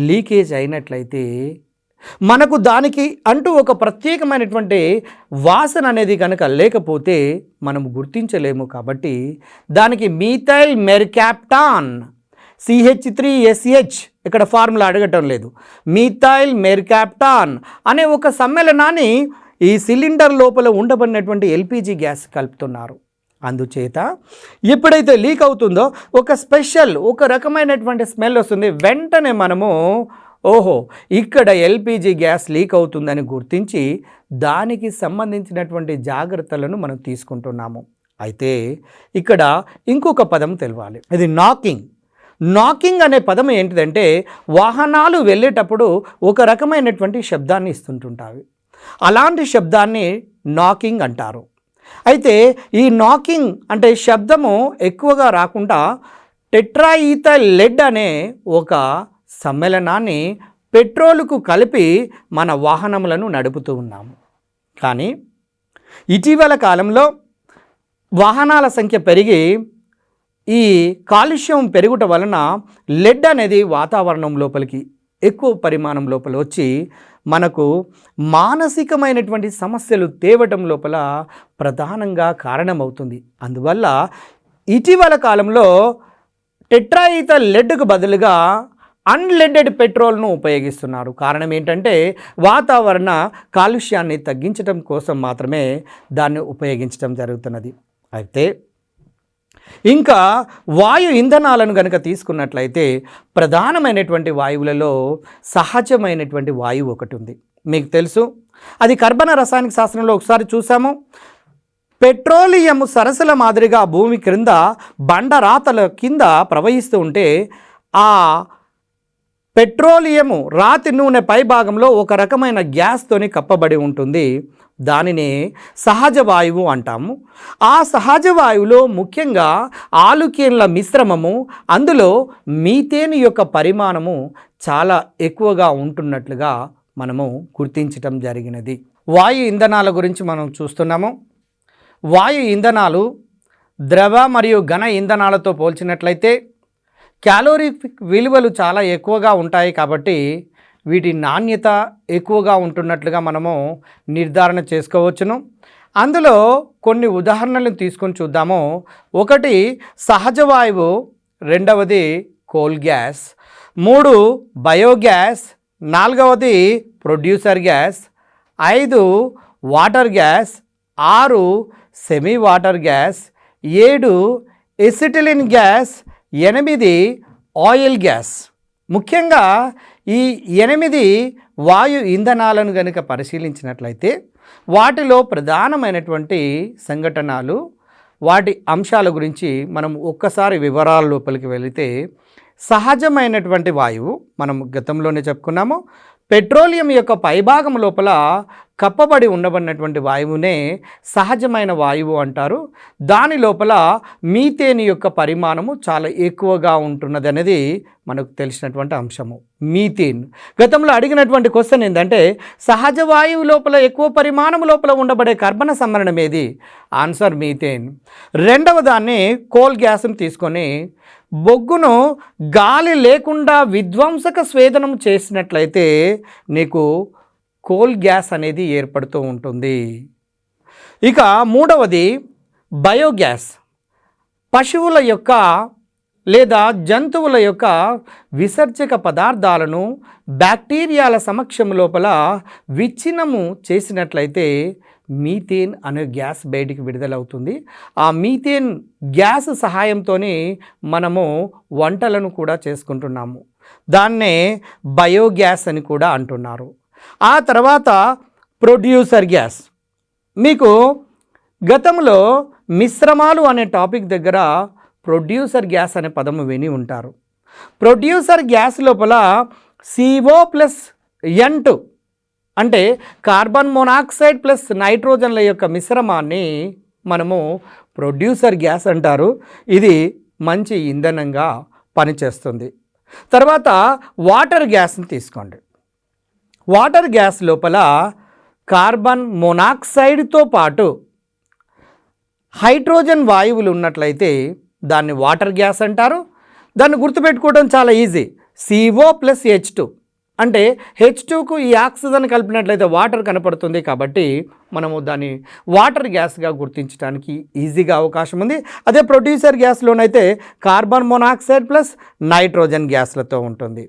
లీకేజ్ అయినట్లయితే మనకు దానికి అంటూ ఒక ప్రత్యేకమైనటువంటి వాసన అనేది కనుక లేకపోతే మనం గుర్తించలేము. కాబట్టి దానికి మీథైల్ మెర్కాప్టాన్ CH3SH ఇక్కడ ఫార్ములా అడగటం లేదు, మీథైల్ మెర్కాప్టాన్ అనే ఒక సమ్మేళనాన్ని ఈ సిలిండర్ లోపల ఉండబడినటువంటి ఎల్పిజి గ్యాస్ కలుపుతున్నారు. అందుచేత ఎప్పుడైతే లీక్ అవుతుందో ఒక రకమైనటువంటి స్మెల్ వస్తుంది. వెంటనే మనము ఓహో ఇక్కడ ఎల్పిజి గ్యాస్ లీక్ అవుతుందని గుర్తించి దానికి సంబంధించినటువంటి జాగ్రత్తలను మనం తీసుకుంటున్నాము. అయితే ఇక్కడ ఇంకొక పదం తెలవాలి, ఇది నాకింగ్. నాకింగ్ అనే పదం ఏంటిదంటే వాహనాలు వెళ్ళేటప్పుడు ఒక రకమైనటువంటి శబ్దాన్ని ఇస్తుంటుంటాయి. అలాంటి శబ్దాన్ని నాకింగ్ అంటారు. అయితే ఈ నాకింగ్ అంటే శబ్దము ఎక్కువగా రాకుండా టెట్రాఈథైల్ లెడ్ అనే ఒక సమ్మేళనాన్ని పెట్రోలుకు కలిపి మన వాహనములను నడుపుతూ ఉన్నాము. కానీ ఇటీవల కాలంలో వాహనాల సంఖ్య పెరిగి ఈ కాలుష్యం పెరుగుట వలన లెడ్ అనేది వాతావరణం లోపలికి ఎక్కువ పరిమాణం లోపల వచ్చి మనకు మానసికమైనటువంటి సమస్యలు తేవటం లోపల ప్రధానంగా కారణమవుతుంది. అందువల్ల ఇటీవల కాలంలో టెట్రాఈథైల్ లెడ్కు బదులుగా అన్లెడెడ్ పెట్రోల్ను ఉపయోగిస్తున్నారు. కారణం ఏంటంటే వాతావరణ కాలుష్యాన్ని తగ్గించడం కోసం మాత్రమే దాన్ని ఉపయోగించడం జరుగుతున్నది. అయితే ఇంకా వాయు ఇంధనాలను కనుక తీసుకున్నట్లయితే ప్రధానమైనటువంటి వాయువులలో సహజమైనటువంటి వాయువు ఒకటి ఉంది, మీకు తెలుసు. అది కర్బన రసాయనిక శాస్త్రంలో ఒకసారి చూసాము. పెట్రోలియం సరస్సుల మాదిరిగా భూమి క్రింద బండరాతల కింద ప్రవహిస్తూ ఉంటే ఆ పెట్రోలియము రాతి నూనె పై భాగంలో ఒక రకమైన గ్యాస్తోని కప్పబడి ఉంటుంది. దానిని సహజ వాయువు అంటాము. ఆ సహజ వాయువులో ముఖ్యంగా ఆలుకేన్ల మిశ్రమము, అందులో మీథేన్ యొక్క పరిమాణము చాలా ఎక్కువగా ఉంటున్నట్లుగా మనము గుర్తించటం జరిగినది. వాయు ఇంధనాల గురించి మనం చూస్తున్నాము. వాయు ఇంధనాలు ద్రవ మరియు ఘన ఇంధనాలతో పోల్చినట్లయితే క్యాలోరిఫిక్ విలువలు చాలా ఎక్కువగా ఉంటాయి. కాబట్టి వీటి నాణ్యత ఎక్కువగా ఉంటున్నట్లుగా మనము నిర్ధారణ చేసుకోవచ్చును. అందులో కొన్ని ఉదాహరణలను తీసుకొని చూద్దాము. ఒకటి సహజ వాయువు, రెండవది కోల్ గ్యాస్, 3 బయోగ్యాస్, 4వది producer gas, 5 water gas, 6 semi water gas, 7 acetylene gas, 8 oil gas. ముఖ్యంగా ఈ 8 వాయు ఇంధనాలను కనుక పరిశీలించినట్లయితే వాటిలో ప్రధానమైనటువంటి సంఘటనలు, వాటి అంశాల గురించి మనం ఒక్కసారి వివరాల లోపలికి వెళితే, సహజమైనటువంటి వాయువు మనం గతంలోనే చెప్పుకున్నాము. పెట్రోలియం యొక్క పైభాగం లోపల కప్పబడి ఉండబడినటువంటి వాయువునే సహజమైన వాయువు అంటారు. దాని లోపల మీథేన్ యొక్క పరిమాణము చాలా ఎక్కువగా ఉంటున్నది అనేది మనకు తెలిసినటువంటి అంశము. మీథేన్ గతంలో అడిగినటువంటి క్వశ్చన్ ఏంటంటే సహజ వాయువు లోపల ఎక్కువ పరిమాణం లోపల ఉండబడే కర్బన సమ్మేళనం ఏది? Answer methane. రెండవ దాన్ని కోల్ గ్యాస్ను తీసుకొని బొగ్గును గాలి లేకుండా విధ్వంసక స్వేదనం చేసినట్లయితే నీకు కోల్ గ్యాస్ అనేది ఏర్పడుతూ ఉంటుంది. ఇక మూడవది బయోగ్యాస్. పశువుల యొక్క లేదా జంతువుల యొక్క విసర్జక పదార్థాలను బ్యాక్టీరియాల సమక్షం లోపల విచ్ఛిన్నము చేసినట్లయితే మీథేన్ అనే గ్యాస్ బయటికి విడుదలవుతుంది. ఆ మీథేన్ గ్యాస్ సహాయంతో మనము వంటలను కూడా చేసుకుంటున్నాము. దాన్నే బయోగ్యాస్ అని కూడా అంటున్నారు. ఆ తర్వాత ప్రొడ్యూసర్ గ్యాస్. మీకు గతంలో మిశ్రమాలు అనే టాపిక్ దగ్గర ప్రొడ్యూసర్ గ్యాస్ అనే పదము విని ఉంటారు. ప్రొడ్యూసర్ గ్యాస్ లోపల CO+N2 అంటే కార్బన్ మోనాక్సైడ్ ప్లస్ నైట్రోజన్ల యొక్క మిశ్రమాన్ని మనము ప్రొడ్యూసర్ గ్యాస్ అంటారు. ఇది మంచి ఇంధనంగా పనిచేస్తుంది. తర్వాత వాటర్ గ్యాస్ని తీసుకోండి. వాటర్ గ్యాస్ లోపల కార్బన్ మోనాక్సైడ్తో పాటు హైడ్రోజన్ వాయువులు ఉన్నట్లయితే దాన్ని వాటర్ గ్యాస్ అంటారు. దాన్ని గుర్తుపెట్టుకోవడం చాలా ఈజీ. CO+H2 అంటే H2కు ఈ ఆక్సిజన్ కలిపినట్లయితే వాటర్ కనపడుతుంది. కాబట్టి మనము దాన్ని వాటర్ గ్యాస్గా గుర్తించడానికి ఈజీగా అవకాశం ఉంది. అదే ప్రొడ్యూసర్ గ్యాస్లోనైతే కార్బన్ మోనాక్సైడ్ ప్లస్ నైట్రోజన్ గ్యాస్లతో ఉంటుంది.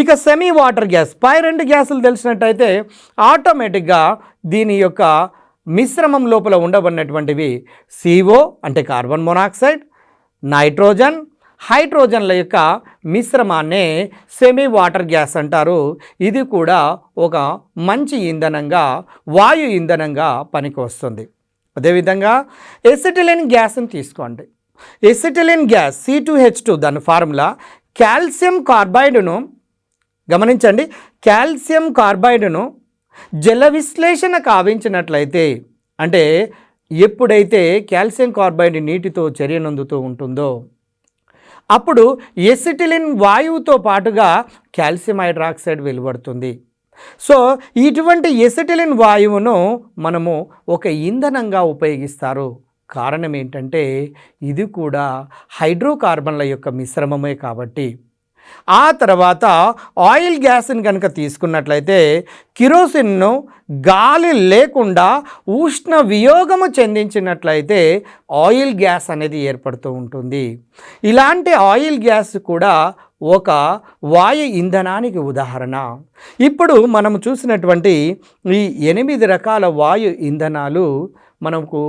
ఇక సెమీ వాటర్ గ్యాస్, పై 2 గ్యాసులు తెలిసినట్టయితే ఆటోమేటిక్గా దీని యొక్క మిశ్రమం లోపల ఉండబడినటువంటివి CO అంటే కార్బన్ మోనాక్సైడ్, నైట్రోజన్, హైడ్రోజన్ల యొక్క మిశ్రమాన్నే సెమీ వాటర్ గ్యాస్ అంటారు. ఇది కూడా ఒక మంచి ఇంధనంగా, వాయు ఇంధనంగా పనికి వస్తుంది. అదేవిధంగా ఎసిటిలిన్ గ్యాస్ని తీసుకోండి. ఎసిటిలిన్ గ్యాస్ C2H2 దాని ఫార్ములా కాల్షియం కార్బైడ్ను గమనించండి. కాల్షియం కార్బైడ్ను జల విశ్లేషణ కావించినట్లయితే అంటే ఎప్పుడైతే కాల్షియం కార్బైడ్ నీటితో చర్యనందుతూ ఉంటుందో అప్పుడు ఎసిటిలిన్ వాయువుతో పాటుగా కాల్షియం హైడ్రాక్సైడ్ వెలువడుతుంది. సో ఇటువంటి ఎసిటిలిన్ వాయువును మనము ఒక ఇంధనంగా ఉపయోగిస్తారు. కారణం ఏంటంటే ఇది కూడా హైడ్రోకార్బన్ల యొక్క మిశ్రమమే కాబట్టి. ఆ తర్వాత ఆయిల్ గ్యాస్ని కనుక తీసుకున్నట్లయితే కిరోసిన్ను గాలి లేకుండా ఉష్ణ వియోగము చెందించినట్లయితే ఆయిల్ గ్యాస్ అనేది ఏర్పడుతూ ఉంటుంది. ఇలాంటి ఆయిల్ గ్యాస్ కూడా ఒక వాయు ఇంధనానికి ఉదాహరణ. ఇప్పుడు మనం చూసినటువంటి ఈ 8 రకాల వాయు ఇంధనాలు మనకు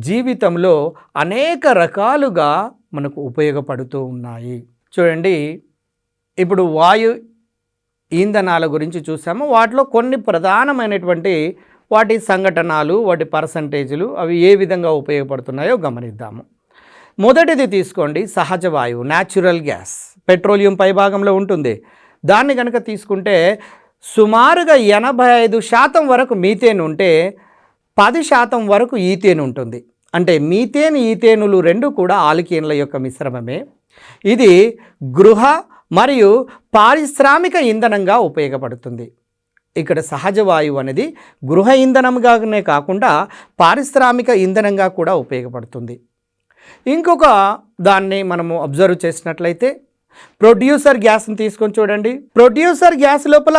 జీవితంలో అనేక రకాలుగా మనకు ఉపయోగపడుతూ ఉన్నాయి. చూడండి, ఇప్పుడు వాయు ఇంధనాల గురించి చూసాము. వాటిలో కొన్ని ప్రధానమైనటువంటి వాటి సంఘటనలు, వాటి పర్సంటేజీలు అవి ఏ విధంగా ఉపయోగపడుతున్నాయో గమనిద్దాము. మొదటిది తీసుకోండి, సహజ వాయువు, న్యాచురల్ గ్యాస్. పెట్రోలియం పైభాగంలో ఉంటుంది. దాన్ని కనుక తీసుకుంటే సుమారుగా 85% వరకు మీథేన్ ఉంటే 10% వరకు ఈథేన్ ఉంటుంది. అంటే మీథేన్, ఈథేనులు రెండు కూడా ఆల్కీన్ల యొక్క మిశ్రమమే. ఇది గృహ మరియు పారిశ్రామిక ఇంధనంగా ఉపయోగపడుతుంది. ఇక్కడ సహజ వాయువు అనేది గృహ ఇంధనంగానే కాకుండా పారిశ్రామిక ఇంధనంగా కూడా ఉపయోగపడుతుంది. ఇంకొక దాన్ని మనము అబ్జర్వ్ చేసినట్లయితే ప్రొడ్యూసర్ గ్యాస్ని తీసుకొని చూడండి. ప్రొడ్యూసర్ గ్యాస్ లోపల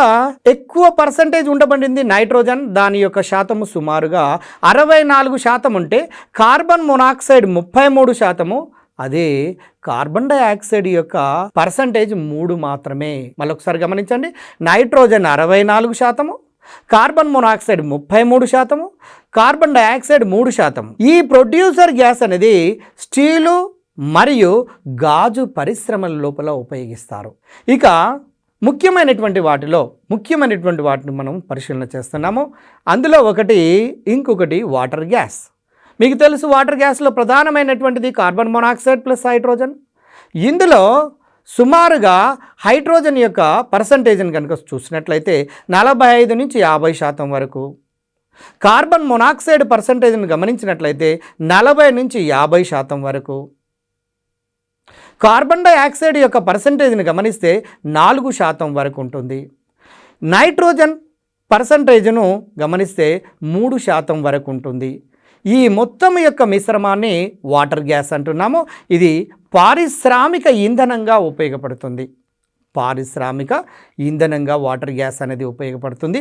ఎక్కువ పర్సంటేజ్ ఉండబడింది నైట్రోజన్. దాని యొక్క శాతము సుమారుగా 64% ఉంటే కార్బన్ మొనాక్సైడ్ 33%. అదే కార్బన్ డైఆక్సైడ్ యొక్క పర్సంటేజ్ 3 మాత్రమే. మళ్ళొకసారి గమనించండి, nitrogen 64%, carbon monoxide 33%, carbon dioxide 3%. ఈ ప్రొడ్యూసర్ గ్యాస్ అనేది స్టీలు మరియు గాజు పరిశ్రమల లోపల ఉపయోగిస్తారు. ఇక ముఖ్యమైనటువంటి వాటిని మనం పరిశీలన చేస్తున్నాము. అందులో ఇంకొకటి వాటర్ గ్యాస్. మీకు తెలుసు, వాటర్ గ్యాస్లో ప్రధానమైనటువంటిది కార్బన్ మొనాక్సైడ్ ప్లస్ హైడ్రోజన్. ఇందులో సుమారుగా హైడ్రోజన్ యొక్క పర్సంటేజ్ని కనుక చూసినట్లయితే 45 నుంచి 50% వరకు, కార్బన్ మొనాక్సైడ్ పర్సంటేజ్ని గమనించినట్లయితే 40 నుంచి 50% వరకు, కార్బన్ డైఆక్సైడ్ యొక్క పర్సంటేజ్ని గమనిస్తే 4% వరకు ఉంటుంది. నైట్రోజన్ పర్సంటేజ్ను గమనిస్తే 3% వరకు ఉంటుంది. ఈ మొత్తం యొక్క మిశ్రమాన్ని వాటర్ గ్యాస్ అంటున్నాము. ఇది పారిశ్రామిక ఇంధనంగా ఉపయోగపడుతుంది. పారిశ్రామిక ఇంధనంగా వాటర్ గ్యాస్ అనేది ఉపయోగపడుతుంది.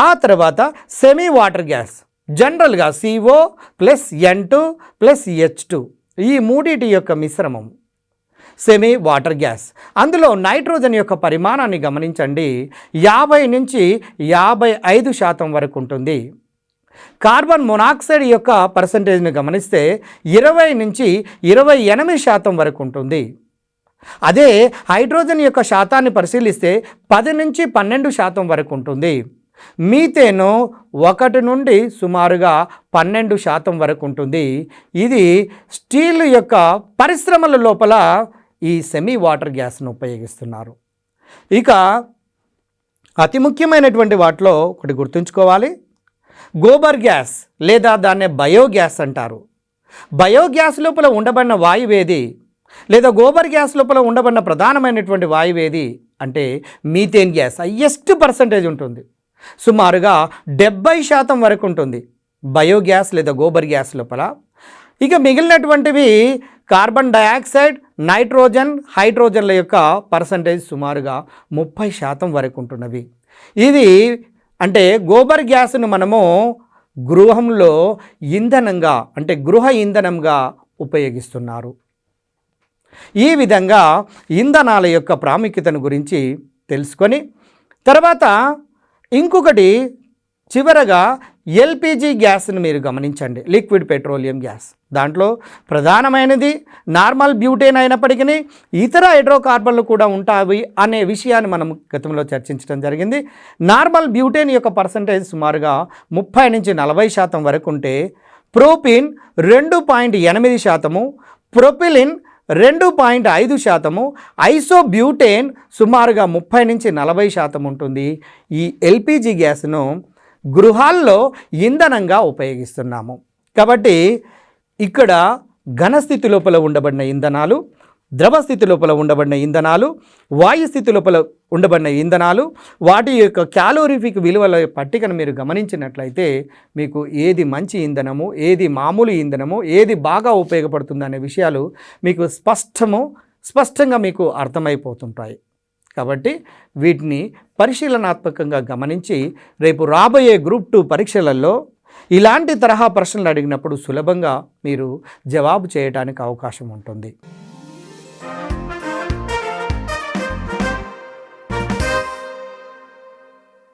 ఆ తర్వాత సెమీ వాటర్ గ్యాస్, జనరల్గా CO plus N2 plus H2 ఈ మూడిటి యొక్క మిశ్రమం సెమీ వాటర్ గ్యాస్. అందులో నైట్రోజన్ యొక్క పరిమాణాన్ని గమనించండి, 50 నుంచి 55% వరకు ఉంటుంది. కార్బన్ మొనాక్సైడ్ యొక్క పర్సంటేజ్ని గమనిస్తే 20 నుంచి 28% వరకు ఉంటుంది. అదే హైడ్రోజన్ యొక్క శాతాన్ని పరిశీలిస్తే 10 నుంచి 12% వరకు ఉంటుంది. మీథేను 1 నుండి సుమారుగా 12% వరకు ఉంటుంది. ఇది స్టీల్ యొక్క పరిశ్రమల లోపల ఈ సెమీ వాటర్ గ్యాస్ను ఉపయోగిస్తున్నారు. ఇక అతి ముఖ్యమైనటువంటి వాటిలో ఒకటి గుర్తుంచుకోవాలి, గోబర్ గ్యాస్ లేదా దాన్నే బయోగ్యాస్ అంటారు. బయోగ్యాస్ లోపల ఉండబడిన వాయువేది లేదా గోబర్ గ్యాస్ లోపల ఉండబడిన ప్రధానమైనటువంటి వాయువేది అంటే మీథేన్ గ్యాస్. హైయెస్ట్ పర్సంటేజ్ ఉంటుంది, సుమారుగా 70% వరకు ఉంటుంది బయోగ్యాస్ లేదా గోబర్ గ్యాస్ లోపల. ఇక మిగిలినటువంటివి కార్బన్ డైఆక్సైడ్, నైట్రోజన్, హైడ్రోజన్ల యొక్క పర్సంటేజ్ సుమారుగా 30% వరకు ఉంటున్నవి. ఇది అంటే గోబర్ గ్యాస్ను మనము గృహంలో ఇంధనంగా అంటే గృహ ఇంధనంగా ఉపయోగిస్తున్నారు. ఈ విధంగా ఇంధనాల యొక్క ప్రాముఖ్యతను గురించి తెలుసుకొని తర్వాత ఇంకొకటి చివరగా ఎల్పిజి గ్యాస్ని మీరు గమనించండి, లిక్విడ్ పెట్రోలియం గ్యాస్. దాంట్లో ప్రధానమైనది నార్మల్ బ్యూటేన్ అయినప్పటికీ ఇతర హైడ్రోకార్బన్లు కూడా ఉంటాయి అనే విషయాన్ని మనం గతంలో చర్చించడం జరిగింది. నార్మల్ బ్యూటేన్ యొక్క పర్సంటేజ్ సుమారుగా 30 నుంచి 40% వరకు ఉంటే ప్రోపిన్ 2.8%, ప్రొపిలిన్ 2.5%, ఐసోబ్యూటేన్ సుమారుగా 30 నుంచి 40% ఉంటుంది. ఈ ఎల్పిజి గ్యాస్ను గృహాల్లో ఇంధనంగా ఉపయోగిస్తున్నాము. కాబట్టి ఇక్కడ ఘనస్థితి లోపల ఉండబడిన ఇంధనాలు, ద్రవస్థితి లోపల ఉండబడిన ఇంధనాలు, వాయుస్థితి లోపల ఉండబడిన ఇంధనాలు, వాటి యొక్క క్యాలోరిఫిక్ విలువల పట్టికను మీరు గమనించినట్లయితే మీకు ఏది మంచి ఇంధనము, ఏది మామూలు ఇంధనము, ఏది బాగా ఉపయోగపడుతుంది అనే విషయాలు మీకు స్పష్టంగా మీకు అర్థమైపోతుంటాయి. కాబట్టి వీటిని పరిశీలనాత్మకంగా గమనించి రేపు రాబోయే గ్రూప్ 2 పరీక్షలలో ఇలాంటి తరహా ప్రశ్నలు అడిగినప్పుడు సులభంగా మీరు జవాబు చేయడానికి అవకాశం ఉంటుంది.